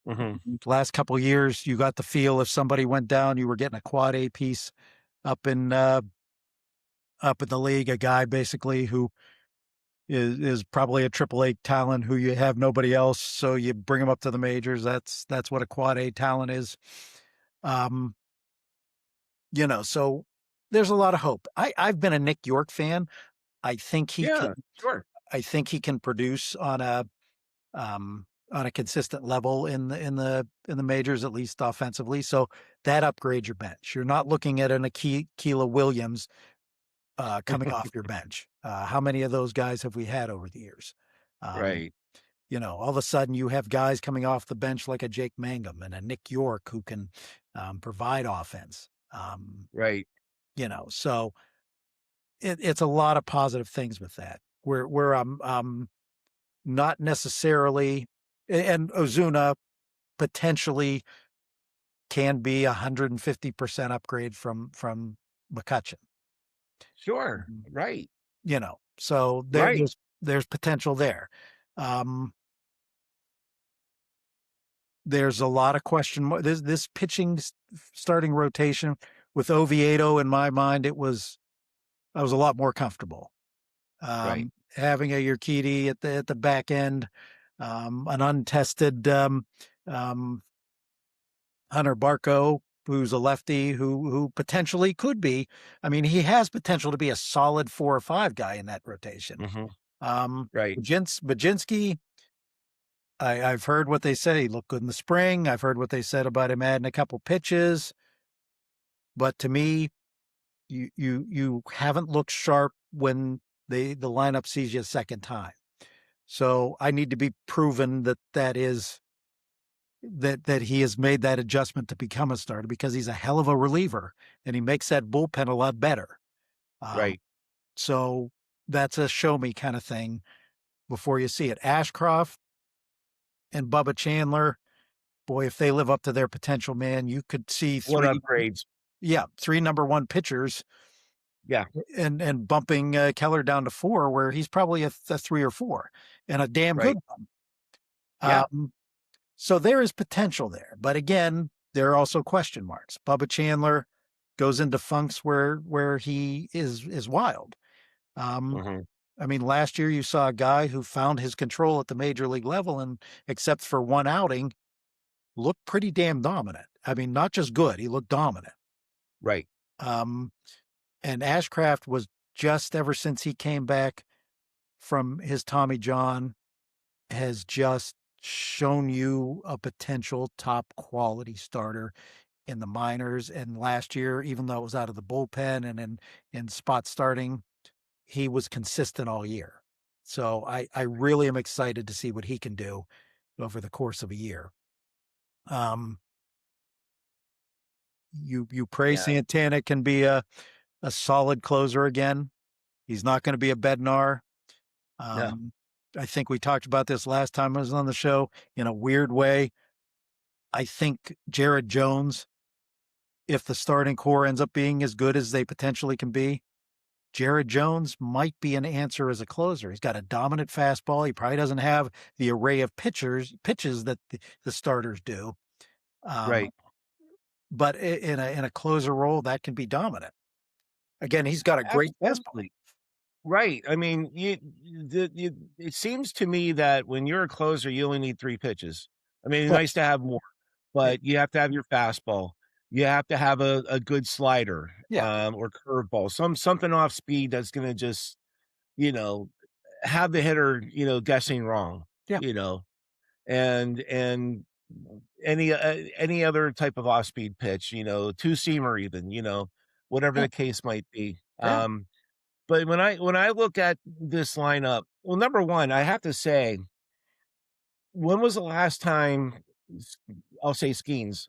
mhm, Last couple of years, you got the feel if somebody went down, you were getting a quad A piece up in uh, up in the league. A guy basically who is probably a triple A talent who you have nobody else, so you bring him up to the majors. That's what a quad A talent is. Um, so there's a lot of hope. I've been a Nick York fan. I think he yeah, can. sure, I think he can produce on a consistent level in the majors, at least offensively. So that upgrades your bench. You're not looking at an Aquila Williams coming off your bench. How many of those guys have we had over the years? Um, right, all of a sudden you have guys coming off the bench like a Jake Mangum and a Nick York who can provide offense. right, So it's a lot of positive things with that. Where I'm not necessarily, and Ozuna potentially can be 150% upgrade from McCutcheon. sure, Mhm. right, So right, there's potential there. Um, there's a lot of question. This pitching starting rotation with Oviedo in my mind, I was a lot more comfortable. right, Having a Urquidy at the back end, an untested um, Hunter Barco. who's a lefty who potentially could be. I mean, he has potential to be a solid 4 or 5 guy in that rotation. Mm-hmm. Right. Baczynski, I've heard what they say. He looked good in the spring. I've heard what they said about him adding a couple pitches. But to me, you haven't looked sharp when the lineup sees you a second time. So I need to be proven that he has made that adjustment to become a starter, because he's a hell of a reliever and he makes that bullpen a lot better. Right. So that's a show me kind of thing before you see it. Ashcroft and Bubba Chandler, boy, if they live up to their potential, man, you could see What 3, upgrades? yeah, 3 number 1 pitchers, Yeah. and bumping Keller down to 4, where he's probably a 3 or 4, and a damn Right. good one. Yeah. So there is potential there, but again, there are also question marks. Bubba Chandler goes into funks where he is wild. Mm-hmm. I mean, last year you saw a guy who found his control at the major league level, and except for one outing, looked pretty damn dominant. I mean, not just good, he looked dominant. Right. And Ashcraft was, just ever since he came back from his Tommy John, has just shown you a potential top quality starter in the minors. And last year, even though it was out of the bullpen and in spot starting, he was consistent all year. So I really am excited to see what he can do over the course of a year. You pray Yeah. Santana can be a solid closer again. He's not going to be a Bednar. Yeah. I think we talked about this last time I was on the show. In a weird way, I think Jared Jones, if the starting core ends up being as good as they potentially can be, Jared Jones might be an answer as a closer. He's got a dominant fastball. He probably doesn't have the array of pitches that the starters do. Right. But in a closer role, that can be dominant. Again, he's got a great fastball. Absolutely. Right. I mean, it seems to me that when you're a closer, you only need 3 pitches. I mean, it's Well, nice to have more, yeah, but you have to have your fastball. You have to have a good slider, yeah, or curveball, something off speed that's going to just, you know, have the hitter, guessing wrong, yeah, you know, and any other type of off speed pitch, two seamer even, whatever yeah, the case might be. yeah. But when I look at this lineup, well, number one, I have to say, when was the last time I'll say Skenes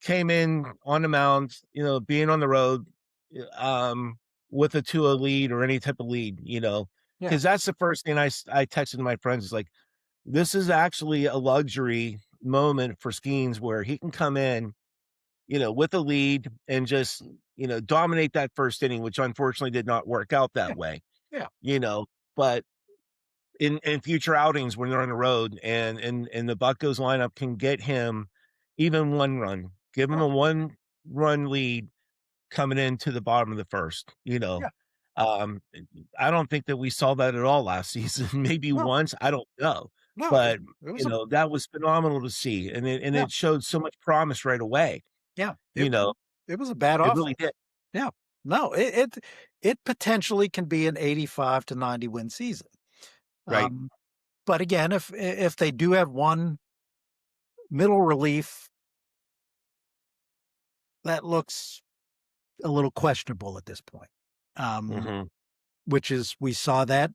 came in on the mound, being on the road, um, with a 2-0 lead or any type of lead, Yeah. because that's the first thing I texted my friends is like, this is actually a luxury moment for Skenes where he can come in, with a lead and just, dominate that first inning, which unfortunately did not work out Yeah. that way, Yeah. but in future outings when they're on the road and the Buccos lineup can get him even 1 run, give him Oh, a 1-run lead coming into the bottom of the first, yeah. um, I don't think that we saw that at all last season. Maybe No, once, I don't know, no, but it was a that was phenomenal to see, and yeah, it showed so much promise right away. yeah. You know, It was a bad it really offense. did. Yeah. No, it potentially can be an 85 to 90 win season. Right. Um, but again, if they do have one middle relief, that looks a little questionable at this point. Um, Mhm. which is, we saw that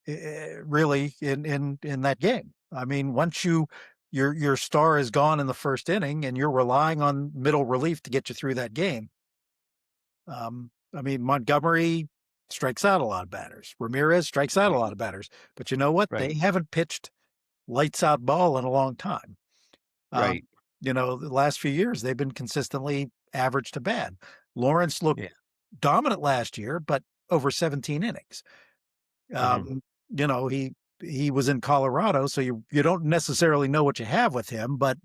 really in that game. I mean, once your star is gone in the first inning and you're relying on middle relief to get you through that game. I mean, Montgomery strikes out a lot of batters. Ramirez strikes out a Right. lot of batters. But you know what? Right. They haven't pitched lights out ball in a long time. Right. Um, the last few years they've been consistently average to bad. Lawrence looked Yeah. dominant last year, but over 17 innings. Mhm. Um, he was in Colorado, so you don't necessarily know what you have with him. But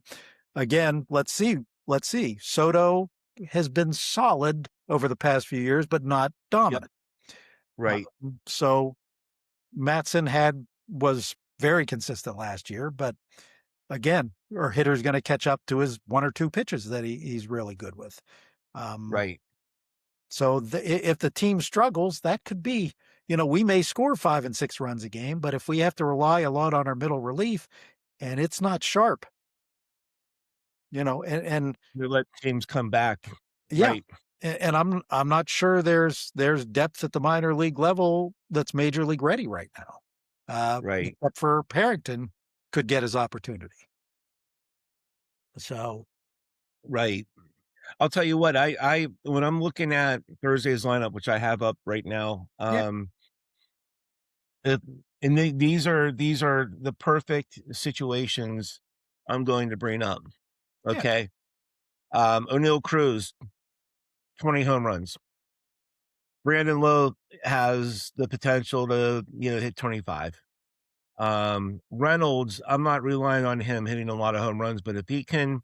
again, let's see. Let's see. Soto has been solid over the past few years, but not Yep. dominant. Right. So Matson was very consistent last year, but again, our hitter's going to catch up to his one or two pitches that he's really good with. Um, Right. so if the team struggles, that could be, we may score 5 and 6 runs a game, but if we have to rely a lot on our middle relief and it's not sharp, and You let teams come back. yeah, Right. and I'm not sure there's depth at the minor league level that's major league ready right now. Right. Except for Parrington could get his opportunity. So Right. I'll tell you what, I when I'm looking at Thursday's lineup, which I have up right now, yeah, if, and these are the perfect situations I'm going to bring up. yeah, Okay. O'Neill Cruz, 20 home runs. Brandon Lowe has the potential to, hit 25. Reynolds, I'm not relying on him hitting a lot of home runs, but if he can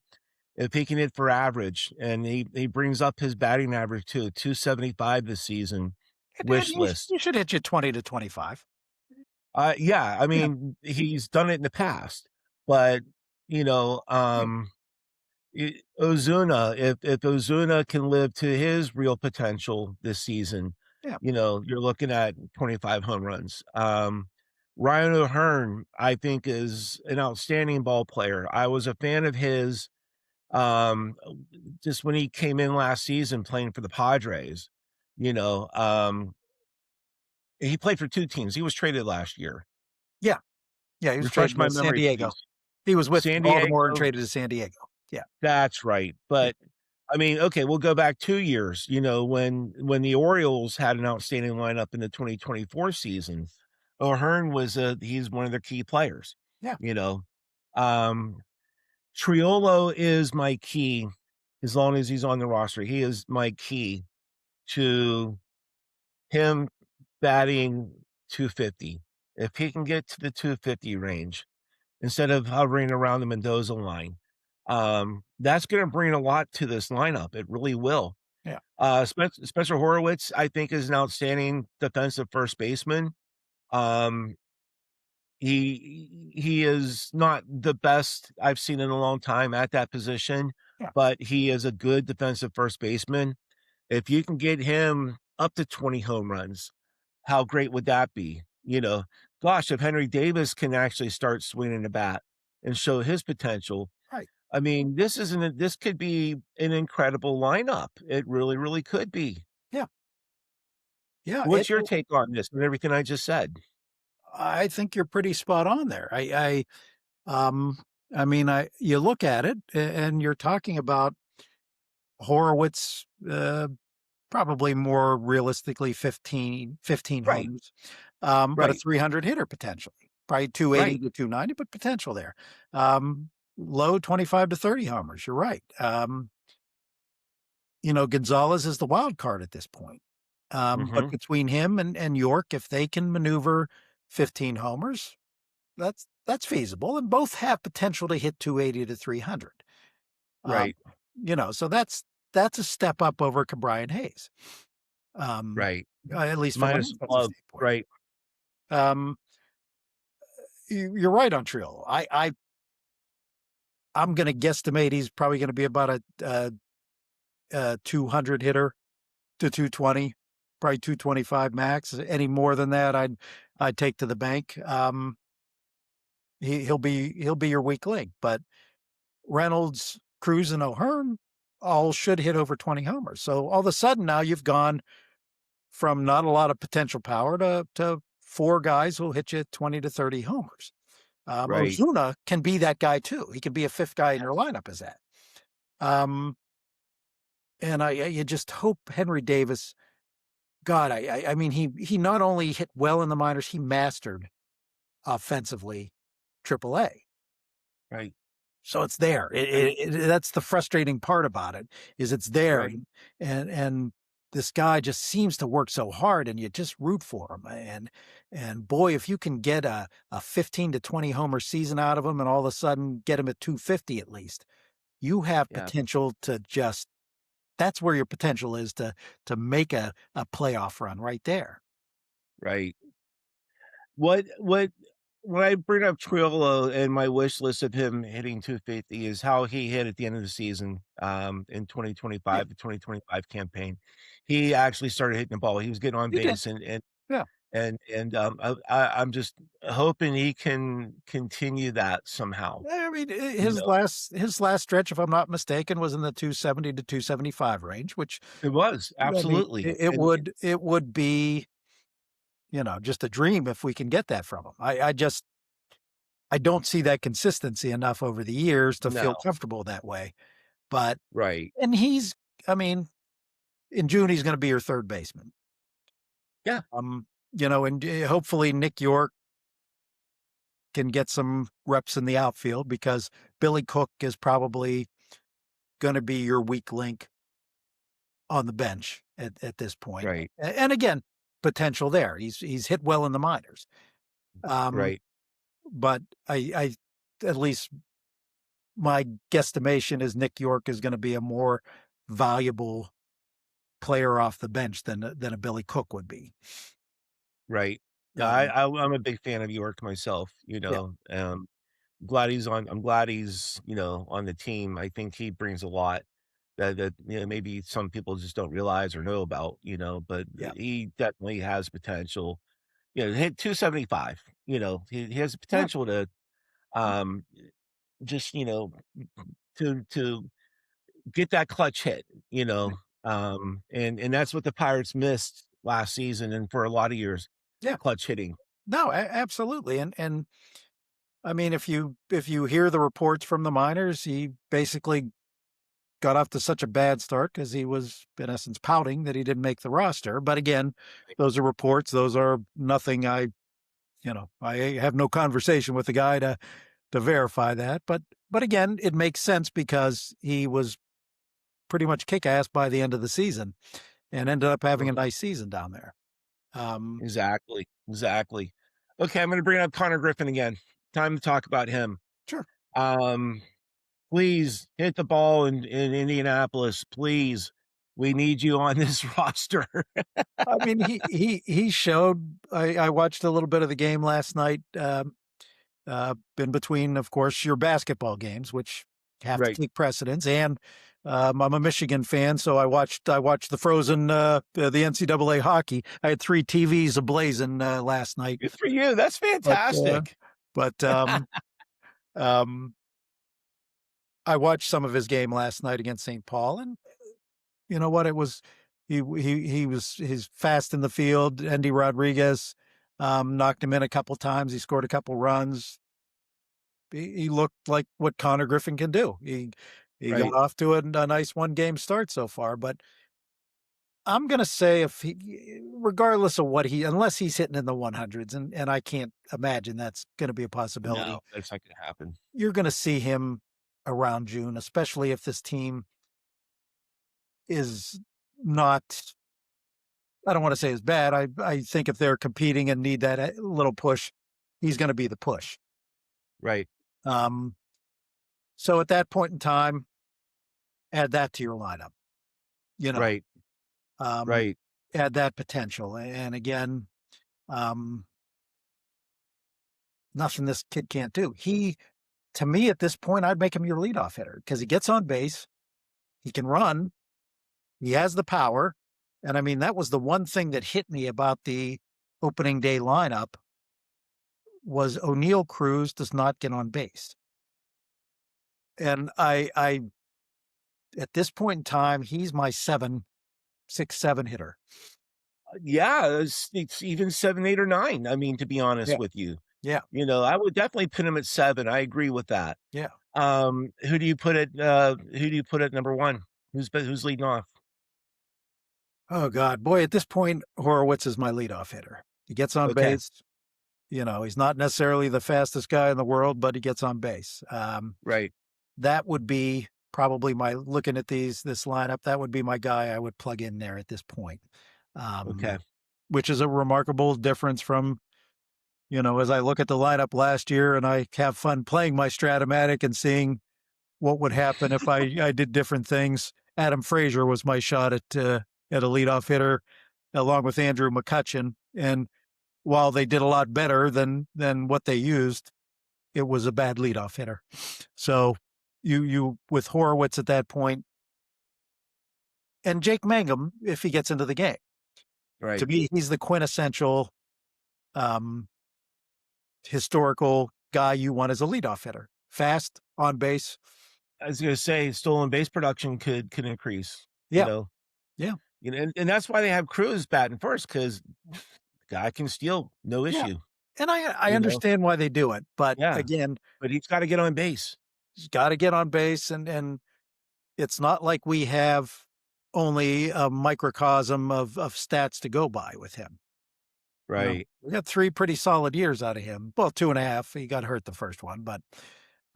hit for average and he brings up his batting average to 275 this season, and wish list. you should hit you 20 to 25. Yeah, I Yeah, mean, he's done it in the past, but you know, yeah, Ozuna, if Ozuna can live to his real potential this season, yeah. you're looking at 25 home runs. Ryan O'Hearn, I think, is an outstanding ball player. I was a fan of his um, just when he came in last season playing for the Padres. You know, he played for 2 teams. He was traded last year. Yeah, yeah, he was Refresh traded my to San memory, Diego. please. He was with San Baltimore and Diego? traded to San Diego. Yeah, That's right, yeah, but, I mean, okay, we'll go back 2 years, when the Orioles had an outstanding lineup in the 2024 season, O'Hearn he's one of their key players, yeah. you know? Um, Triolo is my key as long as he's on the roster. He is my key to him batting 250. If he can get to the 250 range instead of hovering around the Mendoza line, that's going to bring a lot to this lineup. It really will. Yeah. Spencer Horowitz, I think, is an outstanding defensive first baseman. Um, he is not the best I've seen in a long time at that position, Yeah. but he is a good defensive first baseman. If you can get him up to 20 home runs, how great would that be? Gosh, if Henry Davis can actually start swinging the bat and show his potential, Right. I mean, this could be an incredible lineup. It really, really could be. Yeah. Yeah. What's your take on this and everything I just said? I think you're pretty spot on there. Um, I mean, you look at it and you're talking about Horowitz, probably more realistically 15 Right, homers, but a right, 300 hitter potentially, probably 280 right. to 290, but potential there. Low 25 to 30 homers. You're right. Gonzalez is the wild card at this point. But Mhm. between him and York, if they can maneuver 15 homers, that's feasible, and both have potential to hit 280 to 300. Um, Right, so that's a step up over Brian Hayes. right. At least from an Minus offensive love. standpoint. Right. Um, you're right on Triolo. I'm going to guesstimate he's probably going to be about a 200 hitter to 220, probably 225 max. Any more than that, I'd take to the bank. He'll be your weak link, but Reynolds, Cruz, and O'Hearn all should hit over 20 homers. So all of a sudden now you've gone from not a lot of potential power to 4 guys who'll hit you 20 to 30 homers. Right. Ozuna can be that guy too. He can be a 5th guy in your lineup as that. And you just hope Henry Davis. God, I mean, he not only hit well in the minors, he mastered offensively AAA. Right. So it's there. Right. That's the frustrating part about it, is it's there, Right. and this guy just seems to work so hard, and you just root for him. And boy, if you can get a 15 to 20 homer season out of him, and all of a sudden get him at 250 at least, you have Yeah. potential to just. That's where your potential is to make a playoff run right there. Right. What when I bring up Triolo and my wish list of him hitting 250 is how he hit at the end of the season, in Yeah, 2025, the 2025 campaign. He actually started hitting the ball. He was getting on he did. base and Yeah. I'm just hoping he can continue that somehow, I mean, you know? his last stretch, if I'm not mistaken, was in the 270 to 275 range, which It was, I mean, absolutely, it would be, just a dream if we can get that from him. I don't see that consistency enough over the years to no, feel comfortable that way. But right. and I mean, in June he's going to be your third baseman. Yeah, And hopefully Nick York can get some reps in the outfield because Billy Cook is probably going to be your weak link on the bench at this point. right, And again, potential there. He's hit well in the minors. Um, right, but I at least my guesstimation is Nick York is going to be a more valuable player off the bench than a Billy Cook would be. right. Yeah, Um, I'm a big fan of York myself, yeah, I'm glad he's, on the team. I think he brings a lot that maybe some people just don't realize or know about, but yeah, he definitely has potential. Hit 275, he has the yeah, potential to, um, just, to get that clutch hit, and that's what the Pirates missed last season and for a lot of years, yeah. clutch hitting. No, absolutely. And I mean, if you hear the reports from the minors, he basically got off to such a bad start because he was in essence pouting that he didn't make the roster. But again, those are reports. Those are nothing. I have no conversation with the guy to verify that. But again, it makes sense because he was pretty much kick ass by the end of the season and ended up having a nice season down there. Um, Exactly, exactly. Okay, I'm gonna bring up Konnor Griffin again. Time to talk about him. sure. Um, please hit the ball in Indianapolis, please. We need you on this roster. I mean, he showed. I watched a little bit of the game last night. In between, of course, your basketball games, which have to Right. take precedence. And I'm a Michigan fan, so I watched the Frozen the NCAA hockey. I had three TVs ablazing last night, Good for you, that's but fantastic. but um, I watched some of his game last night against St. Paul, and you know what? It was he's fast in the field. Andy Rodriguez knocked him in a couple times. He scored a couple runs. He looked like what Connor Griffin can do. He got Right. off to a nice one game start so far, but I'm gonna say if regardless of unless he's hitting in the 100s, and I can't imagine that's going to be a No, possibility. that's not gonna happen. You're going to see him around June, especially if this team is not. I don't want to say is bad. I think if they're competing and need that little push, he's going to be the push. Right, Um, so at that point in time, add that to your lineup. You know, right, um, right. add that potential. And again, um, nothing this kid can't do. To me, at this point, I'd make him your leadoff hitter because he gets on base, he can run, he has the power. And I mean, that was the one thing that hit me about the opening day lineup was O'Neill Cruz does not get on base. And I at this point in time, he's my 6-7 hitter. Yeah, it's even 7, 8, or 9, I mean, to be honest Yeah. with you. Yeah. I would definitely put him at 7, I agree with that. Yeah. Who do you put at number 1? Who's leading off? Oh God, boy, at this point, Horowitz is my leadoff hitter. He gets on Okay, base. He's not necessarily the fastest guy in the world, but he gets on base. right, That would be probably looking at this lineup, that would be my guy I would plug in there at this point. okay, Which is a remarkable difference from, as I look at the lineup last year and I have fun playing my Stratomatic and seeing what would happen if I did different things. Adam Frazier was my shot at a leadoff hitter along with Andrew McCutcheon. And while they did a lot better than what they used, it was a bad leadoff hitter. So you with Horowitz at that point, and Jake Mangum, if he gets into the game, to Right. me, he's the quintessential um, historical guy you want as a leadoff hitter. Fast, on base. I was going to say stolen base production could increase, you Yeah. know, Yeah. and that's why they have Cruz batting first, because the guy can steal, no Yeah. issue, And I you know. understand why they do it, but Yeah, again, but he's got to get on base. he's got to get on base, and it's not like we have only a microcosm of stats to go by with him. You know, Right. we got 3 pretty solid years out of him. Well, 2.5. He got hurt the first one, but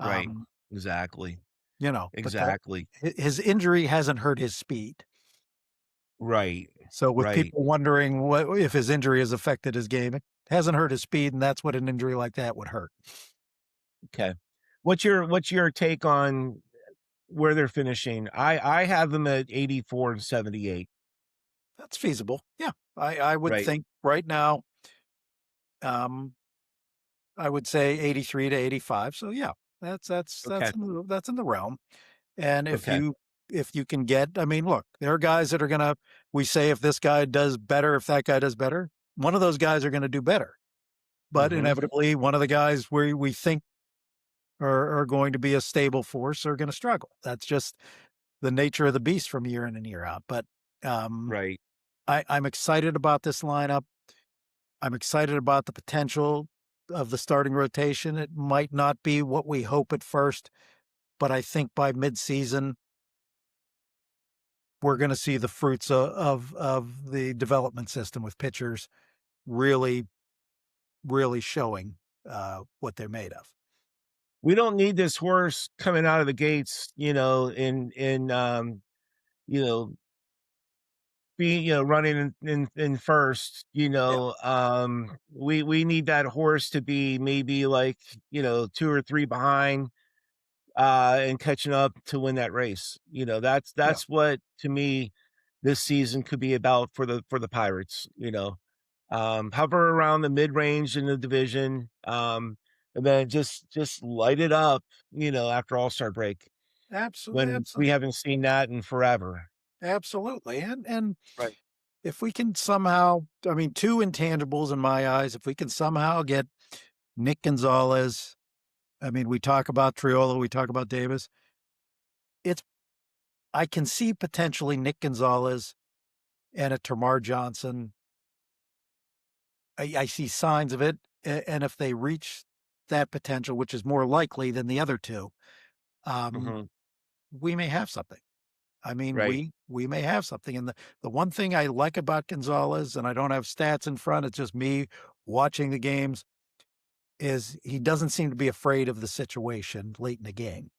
Right. um, Exactly. but that Exactly. his injury hasn't hurt his speed. Right. So with Right. people wondering what if his injury has affected his game, it hasn't hurt his speed, and that's what an injury like that would hurt. Okay. What's your take on where they're finishing? I have them at 84 and 78. That's feasible. Yeah. I would Right. think right now, um, I would say 83 to 85. So yeah, Okay. that's in the realm. And Okay. if you can get, I mean, look, there are guys that are gonna, we say if this guy does better, if that guy does better, one of those guys are gonna do better. But Mhm. inevitably, one of the guys where we think are going to be a stable force are going to struggle. That's just the nature of the beast from year in and year out. But um, Right. I'm excited about this lineup. I'm excited about the potential of the starting rotation. It might not be what we hope at first, but I think by midseason we're going to see the fruits of the development system with pitchers really really showing what they're made of. We don't need this horse coming out of the gates, you know, being, running in first, Yeah, we need that horse to be maybe like, 2 or 3 behind, and catching up to win that race. That's yeah, what, to me, this season could be about for the Pirates. Hover around the mid-range in the division, and then just light it up, after All-Star break, absolutely, when we haven't seen that in forever. absolutely. And Right. if we can somehow, I mean, 2 intangibles in my eyes, if we can somehow get Nick Gonzalez, I mean, we talk about Triolo, we talk about Davis. It's I can see potentially Nick Gonzalez and a Tamar Johnson. I see signs of it, and if they reach that potential, which is more likely than the other 2, um, Mhm. we may have something. I mean, Right. we may have something. And the one thing I like about Gonzalez, and I don't have stats in front, it's just me watching the games, is he doesn't seem to be afraid of the situation late in the game.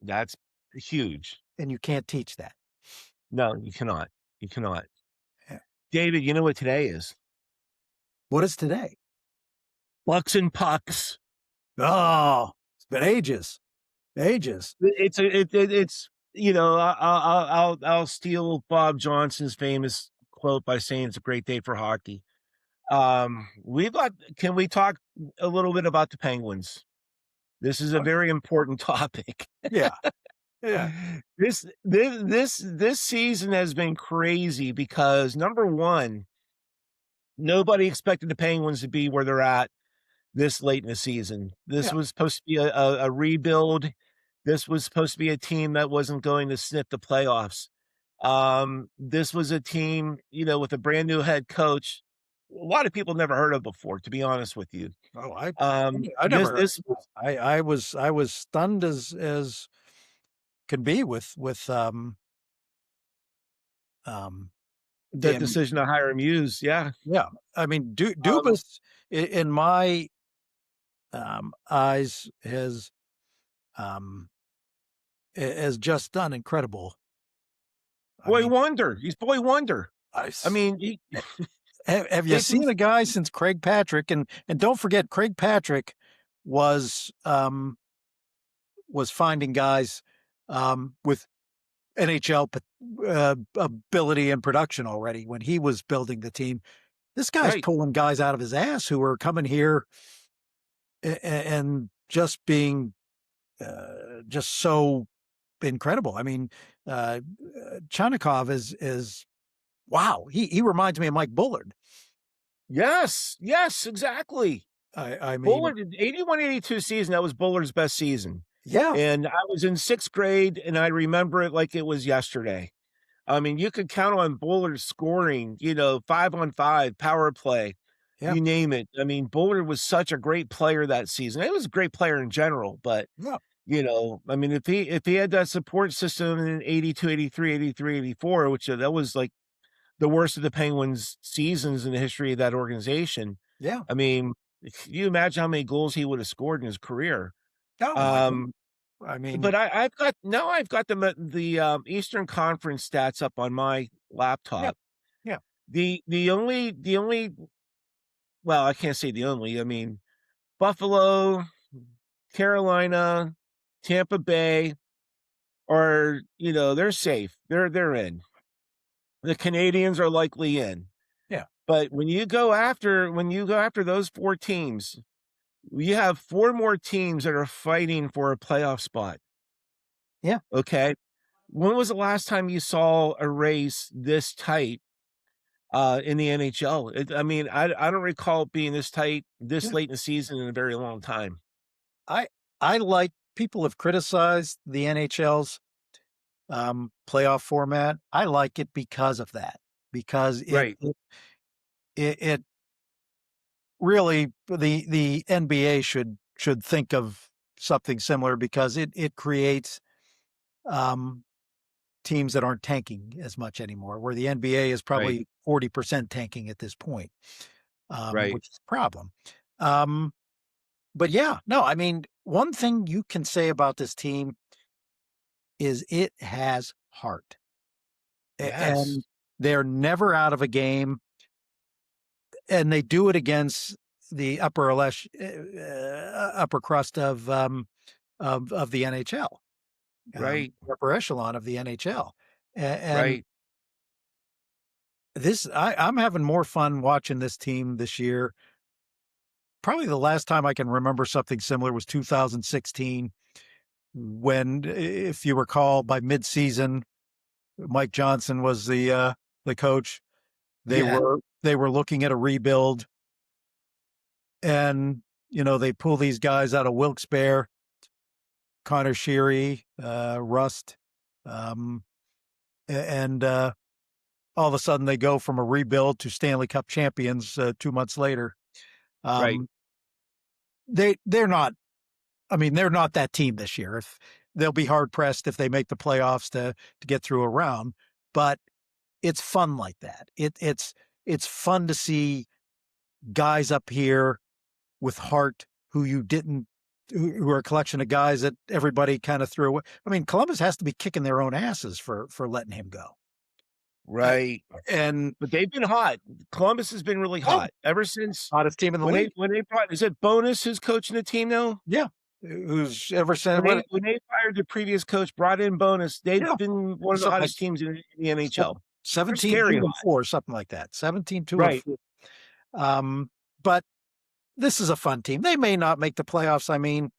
That's huge. And you can't teach that. No, you cannot. You cannot. Yeah. David, you know what today is? What is today? Bucks and pucks. Oh, it's been ages, ages. It's I'll steal Bob Johnson's famous quote by saying it's a great day for hockey. We've got Can we talk a little bit about the Penguins? This is a Oh, very important topic. yeah, yeah, This season has been crazy because, number one, nobody expected the Penguins to be where they're at this late in the season. This yeah. was supposed to be a rebuild. This was supposed to be a team that wasn't going to sniff the playoffs. This was a team, with a brand new head coach. A lot of people never heard of before, to be honest with you. Oh, Um, I this never. this was I was stunned as could be with um the him. decision to hire Muse. Yeah. Yeah, I mean, Um, Dubas in my eyes um has just done incredible. I Boy mean, Wonder. He's Boy Wonder. I I s- mean, have you they can seen a guy since Craig Patrick? And don't forget, Craig Patrick was finding guys with NHL ability and production already when he was building the team. This guy's Right. pulling guys out of his ass who are coming here and just being just so incredible. I mean, Chanikov is wow. He reminds me of Mike Bullard. Yes. Yes, exactly. I mean, Bullard, 81-82 season, that was Bullard's best season. yeah, And I was in 6th grade, and I remember it like it was yesterday. I mean, you could count on Bullard scoring, 5-on-5, power play, yeah, you name it. I mean, Bullard was such a great player that season. He was a great player in general, but, yeah, I mean, if he had that support system in 82, 83, 83, 84, which that was like the worst of the Penguins' seasons in the history of that organization. yeah. I mean, can you imagine how many goals he would have scored in his career? Oh my God. Um, I mean, but I've got the Eastern Conference stats up on my yeah, laptop. yeah, The only well, I can't say the only. I mean, Buffalo, Carolina, Tampa Bay are, they're safe. They're in. The Canadians are likely in. yeah, But when you go after those 4 teams, you have 4 more teams that are fighting for a playoff spot. yeah. Okay. When was the last time you saw a race this tight in the NHL? I mean, I don't recall it being this tight this Yeah. late in the season in a very long time. I I like people have criticized the NHL's playoff format. I like it because of that. Because Right. it really the NBA should think of something similar because it creates um teams that aren't tanking as much anymore, where the NBA is Right. probably 40% tanking at this point, Right. which is a problem. Um, but yeah, no, I mean, one thing you can say about this team is it has heart, Yes. and they're never out of a game, and they do it against the upper crust of the NHL, Right. upper echelon of the NHL, and Right. I'm having more fun watching this team this year. Probably the last time I can remember something similar was 2016 when, if you recall, by midseason, Mike Johnson was the coach. They Yeah. were looking at a rebuild, and they pull these guys out of Wilkes-Barre, Connor Sheary, Rust, um, and all of a sudden they go from a rebuild to Stanley Cup champions 2 months later. Right. Um, they're not. I mean, they're not that team this year. If they'll be hard pressed if they make the playoffs to get through a round, but it's fun like that. It's fun to see guys up here with heart who are a collection of guys that everybody kind of threw away. I mean, Columbus has to be kicking their own asses for letting him go. Uh, Right. and But they've been hot. Columbus has been really oh, hot ever since hottest team in the when they league. when they brought, is it Bonus who's coaching the team now? Yeah, who's ever said When what? they fired the previous coach, brought in Bonus, they've Yeah, been one of the something like hottest teams in the NHL. They're 17, scary 2 and hot. 4, something like that. 17, 2 and Right. 4. But this is a fun team. They may not make the playoffs. I mean,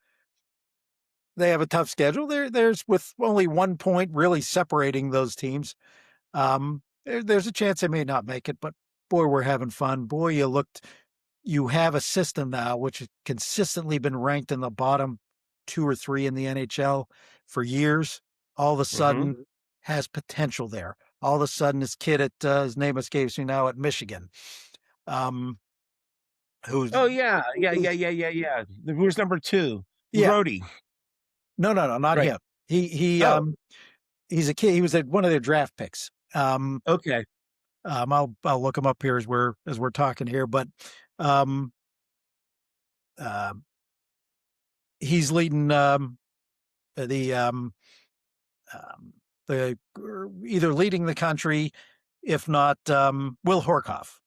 they have a tough schedule. There's with only 1 point really separating those teams. There's a chance they may not make it, but boy, we're having fun. Boy, you have a system now which has consistently been ranked in the bottom 2 or 3 in the NHL for years. All of a Mhm. sudden has potential there. All of a sudden, this kid at his name escapes me now at Michigan, um, who's Oh, yeah. Yeah, who's yeah, yeah, yeah, yeah. Who's number 2? yeah, Rhodey. no, not Right. him. Oh, He's a kid. He was one of their draft picks. okay. I'll look him up here as we're talking here, but um, uh, he's leading the um, the either leading the country, if not Will Horkoff.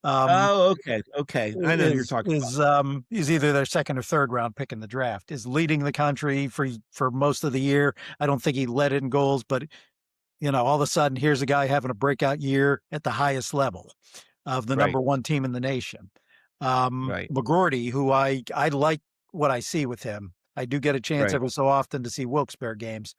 Oh, okay, okay. I know who you're talking about. Is either their second or third round pick in the draft, is leading the country for most of the year. I don't think he led it in goals, but all of a sudden here's a guy having a breakout year at the highest level. of the Right. number one team in the nation. Right. McGroarty, who I like what I see with him. I do get a chance Right. every so often to see Wilkes-Barre games.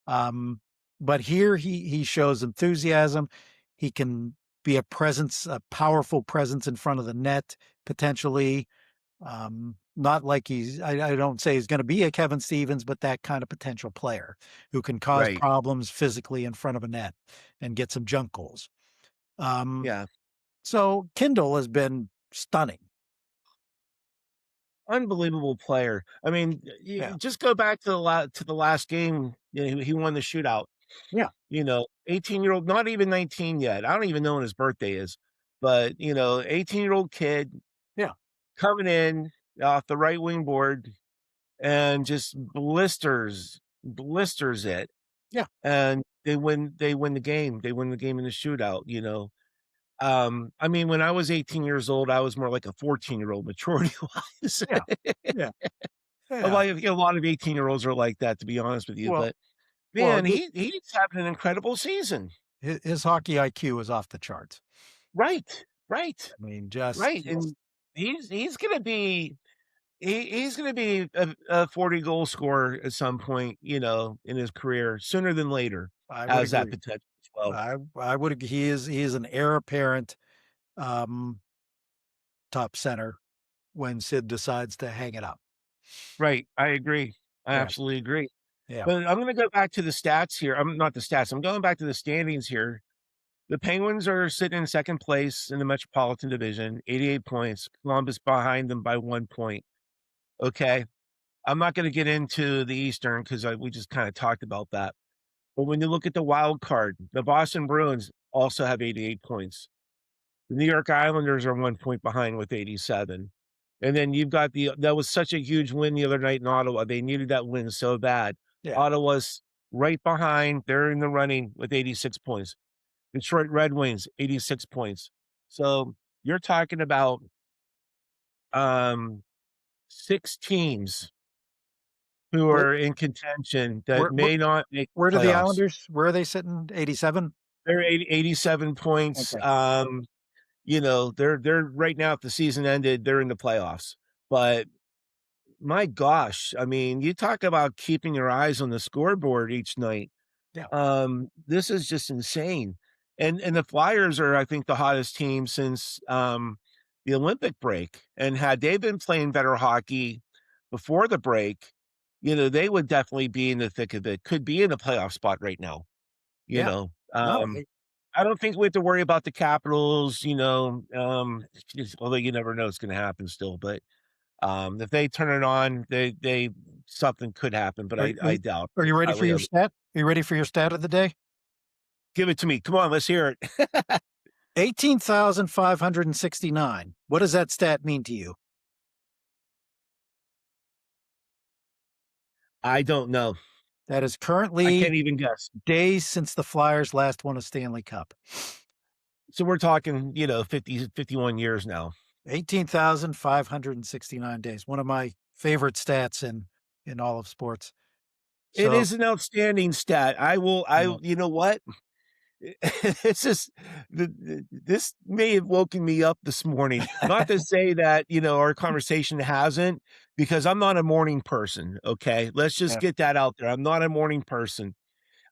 But here he shows enthusiasm. He can be a presence, a powerful presence in front of the net, potentially. Not like I don't say he's going to be a Kevin Stevens, but that kind of potential player who can cause Right. problems physically in front of a net and get some junk goals. Um, Yeah. so Kindle has been stunning. Unbelievable player. I mean, Yeah. you just go back to the last game. He won the shootout. Yeah. 18-year-old, not even 19 yet. I don't even know when his birthday is, but 18-year-old kid Yeah. coming in off the right wing board and just blisters it, Yeah. and they win the game. They win the game in the shootout. I mean, when I was 18 years old, I was more like a 14-year-old maturity wise. Yeah. Yeah. A Yeah. lot of, a lot of 18-year-olds are like that, to be honest with you. Well, But well, man, he's having an incredible season. his hockey IQ is off the charts. Right, right, I mean, right. just And he's gonna be he's gonna be a 40 goal scorer at some point, in his career, sooner than later, I would has that agree. potential as well. I would he is an heir apparent um top center when Sid decides to hang it up. Right, I agree. I Yeah. absolutely agree. Yeah. But I'm gonna go back to the stats here. I'm not the stats. I'm going back to the standings here. The Penguins are sitting in second place in the Metropolitan Division, 88 points. Columbus behind them by 1 point. Okay. I'm not going to get into the Eastern because we just kind of talked about that. But when you look at the wild card, the Boston Bruins also have 88 points. The New York Islanders are 1 point behind with 87. And then you've got that was such a huge win the other night in Ottawa. They needed that win so bad. Yeah. Ottawa's right behind. They're in the running with 86 points. Detroit Red Wings, 86 points. So you're talking about um, 6 teams who Where are in contention that where where, may not make where the do the playoffs. Islanders, where are they sitting? 87? They're 87 points. Okay. They're right now, if the season ended, they're in the playoffs. But my gosh, I mean, you talk about keeping your eyes on the scoreboard each night. Yeah. This is just insane. And the Flyers are, I think, the hottest team since the Olympic break. And had they been playing better hockey before the break, they would definitely be in the thick of it. Could be in a playoff spot right now. You Yeah. know, No. I don't think we have to worry about the Capitals. Although you never know what's going to happen still. But if they turn it on, they something could happen. But Are, are, I doubt are you ready for highly your of it. stat? Are you ready for your stat of the day? Give it to me. Come on, let's hear it. 18,569. What does that stat mean to you? I don't know. That is I currently can't even guess. days since the Flyers last won a Stanley Cup. So we're talking, 50, 51 years now. 18,569 days. One of my favorite stats in all of sports. It So, is an outstanding stat. You know what? It's just this may have woken me up this morning. Not to say that, our conversation hasn't, because I'm not a morning person. Okay. Let's just yeah, get that out there. I'm not a morning person.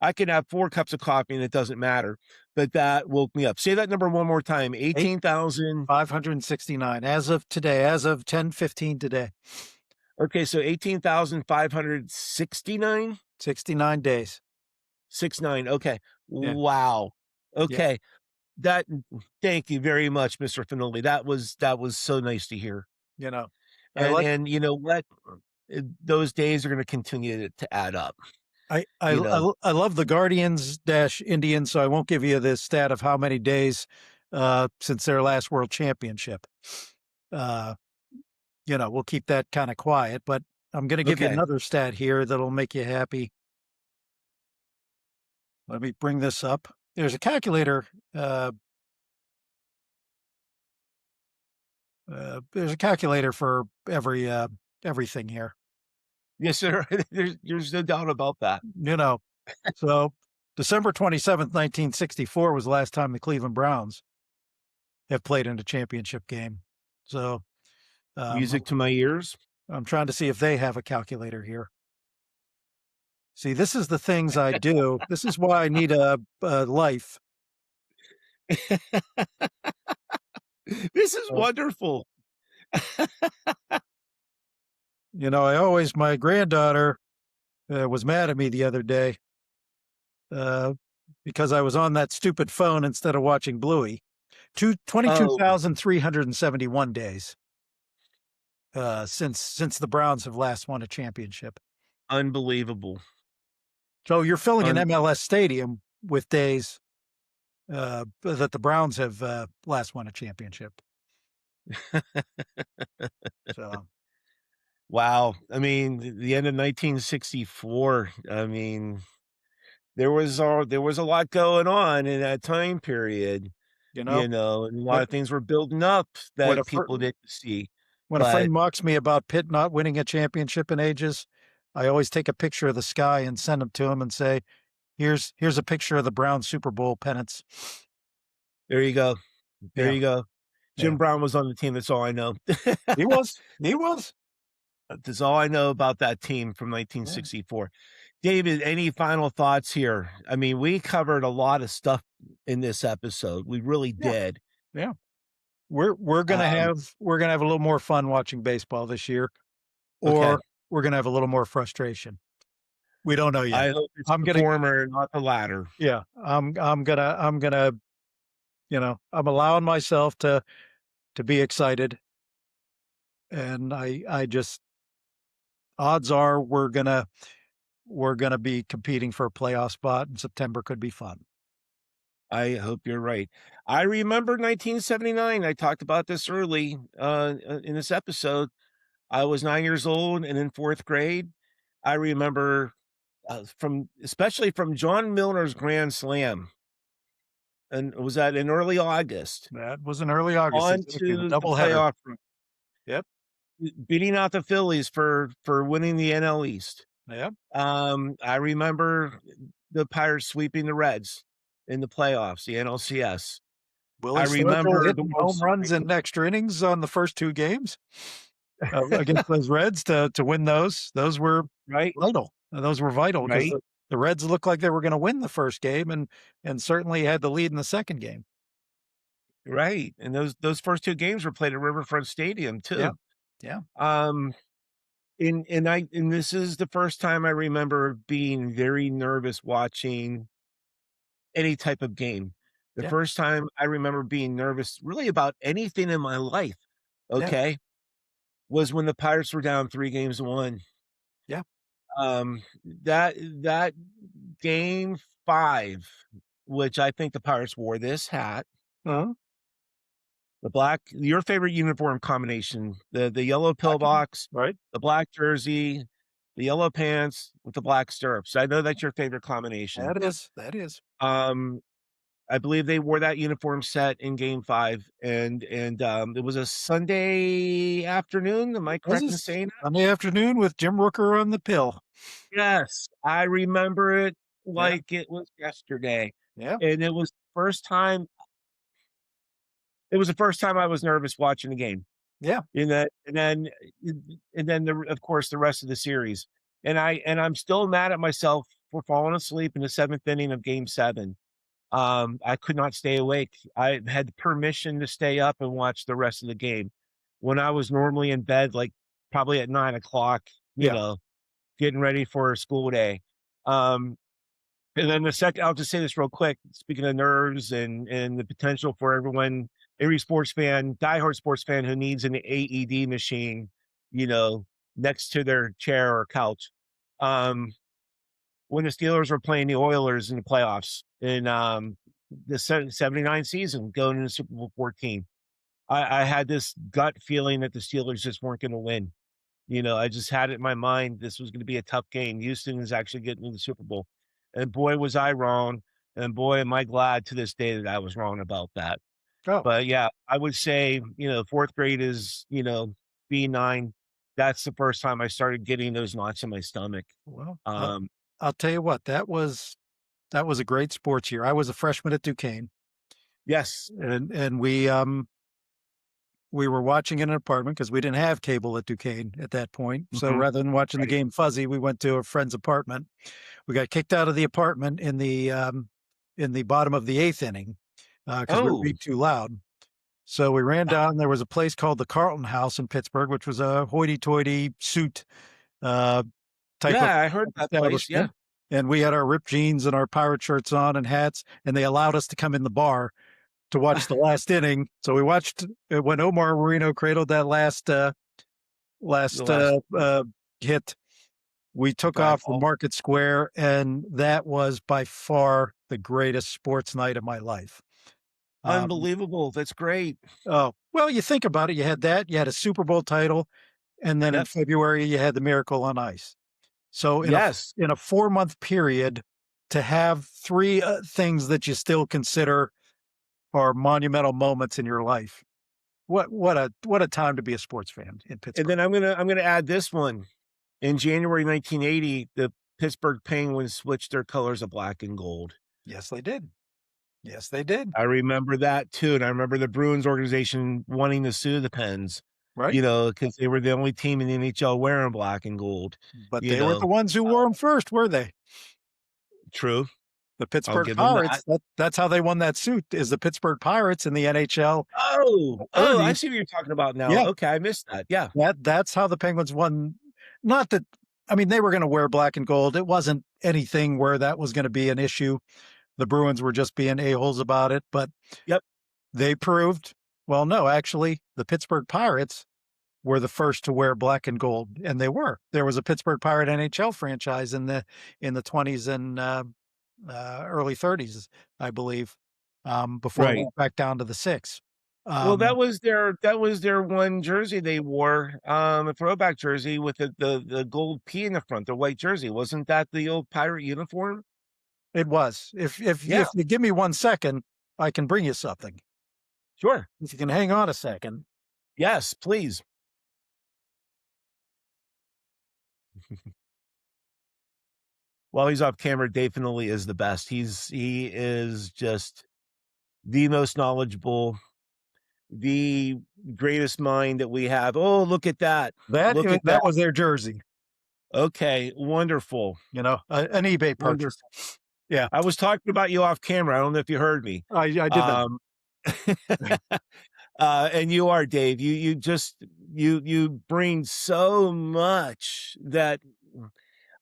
I can have 4 cups of coffee and it doesn't matter, but that woke me up. Say that number one more time. 18,000. 569 as of today, as of 10:15 today. Okay. So 18,569. 69 days. 6'9". Okay. Yeah. Wow. Yeah. Okay. That Thank you very much, Mr. Finoli. That was so nice to hear. You know, I And like and you know what? Those days are going to continue to add up. I I You know. I love the Guardians dash Indians, so I won't give you this stat of how many days since their last world championship. Uh, we'll keep that kind of quiet, but I'm going to give you Okay. another stat here that'll make you happy. Let me bring this up. There's a calculator. There's a calculator for everything here. Yes, sir. There's no doubt about that. So December 27th, 1964 was the last time the Cleveland Browns have played in a championship game. So Music to my ears. I'm trying to see if they have a calculator here. See, this is the things I do. This is why I need a life. This is Uh, wonderful. my granddaughter was mad at me the other day uh, because I was on that stupid phone instead of watching Bluey. Oh, 22,371 days since the Browns have last won a championship. unbelievable. So you're filling an Un- MLS stadium with days that the Browns have last won a championship. So wow. I mean, the end of 1964. I mean, there was a lot going on in that time period, you know and a lot when of things were building up when that a people didn't see. when a But friend mocks me about Pitt not winning a championship in ages, I always take a picture of the sky and send them to him and say, "Here's a picture of the Browns Super Bowl pennants." there you go. There Yeah, you go. yeah, Jim Brown was on the team. That's all I know. he was, he was. That's all I know about that team from Yeah, 1964. David, any final thoughts here? I mean, we covered a lot of stuff in this episode. We really yeah, did. yeah. We're gonna have a little more fun watching baseball this year, Okay. or we're gonna have a little more frustration. We don't know yet. I hope it's I'm the gonna, former, not the latter. yeah, I'm gonna, I'm allowing myself to be excited, and I just odds are we're gonna be competing for a playoff spot, and September could be fun. I hope you're right. I remember 1979. I talked about this early in this episode. I was 9 years old and in fourth grade. I remember especially from John Milner's Grand Slam, and was that in early August, That was in early August, on exactly, the to the doubleheader. playoff run, Yep, beating out the Phillies for winning the NL East. yep. I remember the Pirates sweeping the Reds in the playoffs, the NLCS. I Willie Stargell remember the hitting World home runs Series, in extra innings on the first 2 games against those Reds to win those. Those were right? vital. Those were vital because Right? the Reds looked like they were gonna win the first game and certainly had the lead in the second game. Right. And those first two games were played at Riverfront Stadium Yeah, too. yeah, Um, and this is the first time I remember being very nervous watching any type of game. The yeah, first time I remember being nervous really about anything in my life, yeah, okay, was when the Pirates were down 3-1. yeah. That game 5, which I think the Pirates wore this hat, Uh-huh. the black your favorite uniform combination, the yellow pillbox, Right? the black jersey, the yellow pants with the black stirrups. I know that's your favorite combination. That is. Um, I believe they wore that uniform set in game 5, and it was a Sunday afternoon. Am I Was correct in this saying that? Sunday afternoon with Jim Rooker on the pill. Yes, I remember it Yeah, like it was yesterday, yeah, and it was the first time I was nervous watching the game. yeah. In that and then of course, the rest of the series. I'm still mad at myself for falling asleep in the 7th inning of game 7. I could not stay awake. I had permission to stay up and watch the rest of the game when I was normally in bed, like, probably at 9 o'clock, Yeah. getting ready for a school day. Um, and then the second I'll just say this real quick, speaking of nerves and the potential for every sports fan, diehard sports fan who needs an AED machine, you know, next to their chair or couch. Um, when the Steelers were playing the Oilers in the playoffs in the 79 season going into Super Bowl 14, I had this gut feeling that the Steelers just weren't going to win. I just had it in my mind this was gonna be a tough game. Houston is actually getting to the Super Bowl, and boy, was I wrong, and boy, am I glad to this day that I was wrong about that. Oh, But, yeah, I would say, 4th grade is, B9. That's the first time I started getting those knots in my stomach. well, Um, I'll tell you what, that was a great sports year. I was a freshman at Duquesne. Yes. and we were watching in an apartment because we didn't have cable at Duquesne at that point. So Mhm. rather than watching the Right. game fuzzy, we went to a friend's apartment. We got kicked out of the apartment in the bottom of the eighth inning because we were Oh, being too loud. So we ran down. There was a place called the Carlton House in Pittsburgh, which was a hoity-toity suit uh, type of yeah, I heard that place. Yeah. establishment. And we had our ripped jeans and our pirate shirts on and hats, and they allowed us to come in the bar to watch the last inning. So we watched when Omar Marino cradled that The last last hit. We took fly off from ball. Market Square, and that was by far the greatest sports night of my life. Um, Unbelievable. That's great. oh, well, you think about it. You had that. You had a Super Bowl title, and then in Yep. February you had the Miracle on Ice. So Yes. in a 4-month period, to have three things that you still consider are monumental moments in your life. What a time to be a sports fan in And Pittsburgh. then I'm gonna add this one. In January 1980, the Pittsburgh Penguins switched their colors of black and gold. Yes, they did. Yes, they did. I remember that too, and I remember the Bruins organization wanting to sue the Pens, Right. because they were the only team in the NHL wearing black and gold, But you they were the know? ones who wore them first, were they? True, The I'll Pittsburgh give them that. Pirates. That's how they won that suit. Is the Pittsburgh Pirates in the NHL I 30s? see what you're talking about now. Yeah, Okay, I missed that. Yeah, that's how the Penguins won. Not that I mean they were going to wear black and gold. It wasn't anything where that was going to be an issue. The Bruins were just being a-holes about it, but yep, they proved, well, no, actually, the Pittsburgh Pirates were the first to wear black and gold, and they were. There was a Pittsburgh Pirate NHL franchise in the 20s and early 30s, I believe, before it right. went back down to the six. Well, that Um, was their one jersey they wore, a throwback jersey with the gold P in the front, the white jersey. Wasn't that the old pirate uniform? it was. Yeah, If you give me 1 second, I can bring you something. sure. If you can hang on a second. Yes, please. While he's off camera, Dave Finoli is the best. He is just the most knowledgeable, the greatest mind that we have. Oh, look at that. Look at that. That was their jersey, Okay, wonderful. an eBay purchase. Wonderful. Yeah, I was talking about you off camera. I don't know if you heard me. I did not. Um, and you are, Dave. You just you bring so much that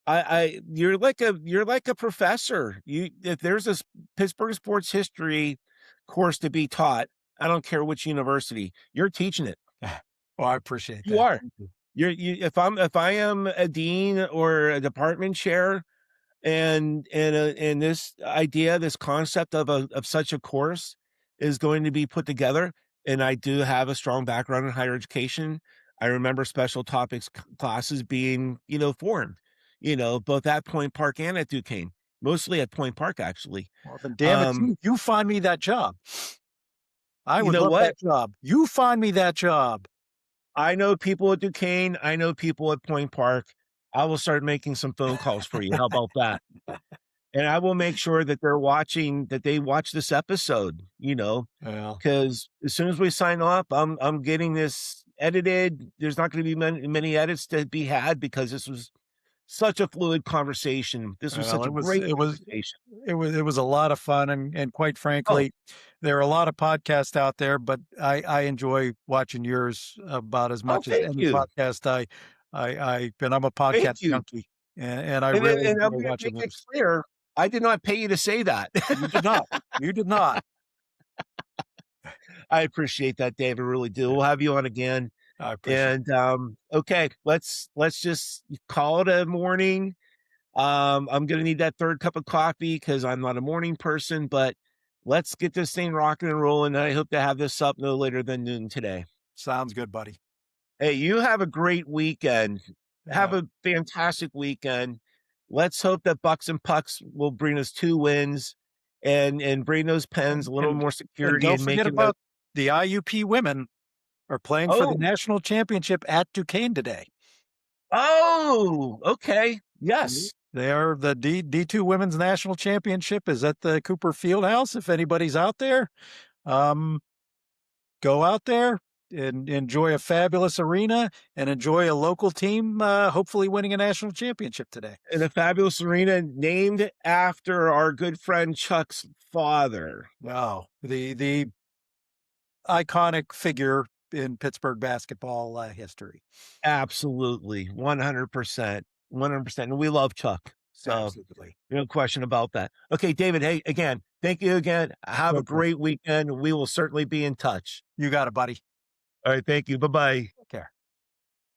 you're like a professor. If there's a Pittsburgh sports history course to be taught, I don't care which university, you're teaching it. Oh, I appreciate You that. are. If I am a dean or a department chair, and this idea, this concept of such a course is going to be put together, and I do have a strong background in higher education. I remember special topics classes being, formed, both at Point Park and at Duquesne, mostly at Point Park, actually. Well, then damn it, Um, you find me that job. I you would know love what? that job. You find me that job. I know people at Duquesne. I know people at Point Park. I will start making some phone calls for you. How about that? And I will make sure that that they watch this episode, Well, because as soon as we sign off, I'm getting this edited. There's not going to be many edits to be had because this was such a fluid conversation. This was such a great conversation. it was a lot of fun, and quite Oh, frankly, there are a lot of podcasts out there, but I enjoy watching yours about as oh, much as thank any you. podcast and I'm a Thank podcast you. junkie, and I really And I'm enjoy going to watching make it those. clear, I did not pay you to say that. You did not. You did not. I appreciate that, Dave. I really do. We'll have you on again. I appreciate And okay, let's just call it a morning. I'm gonna need that third cup of coffee because I'm not a morning person, but let's get this thing rocking and rolling. I hope to have this up no later than noon today. Sounds good, buddy. Hey, you have a great weekend. Have Yeah. a fantastic weekend. Let's hope that Bucks and Pucks will bring us 2 wins and bring those Pens And a little more security don't and make forget it a about the IUP women are playing for the oh, national championship at Duquesne today. oh, okay. Yes. They are the D2 Women's National Championship is at the Cooper Fieldhouse. If anybody's out there, Go out there and enjoy a fabulous arena and enjoy a local team, hopefully winning a national championship today. In a fabulous arena named after our good friend Chuck's father. Wow. The iconic figure in Pittsburgh basketball history. Absolutely. 100%. 100%. And we love Chuck. So Absolutely. no question about that. Okay, David. Hey, again, thank you again. Have a great weekend. We will certainly be in touch. You got it, buddy. All right. Thank you. Bye-bye.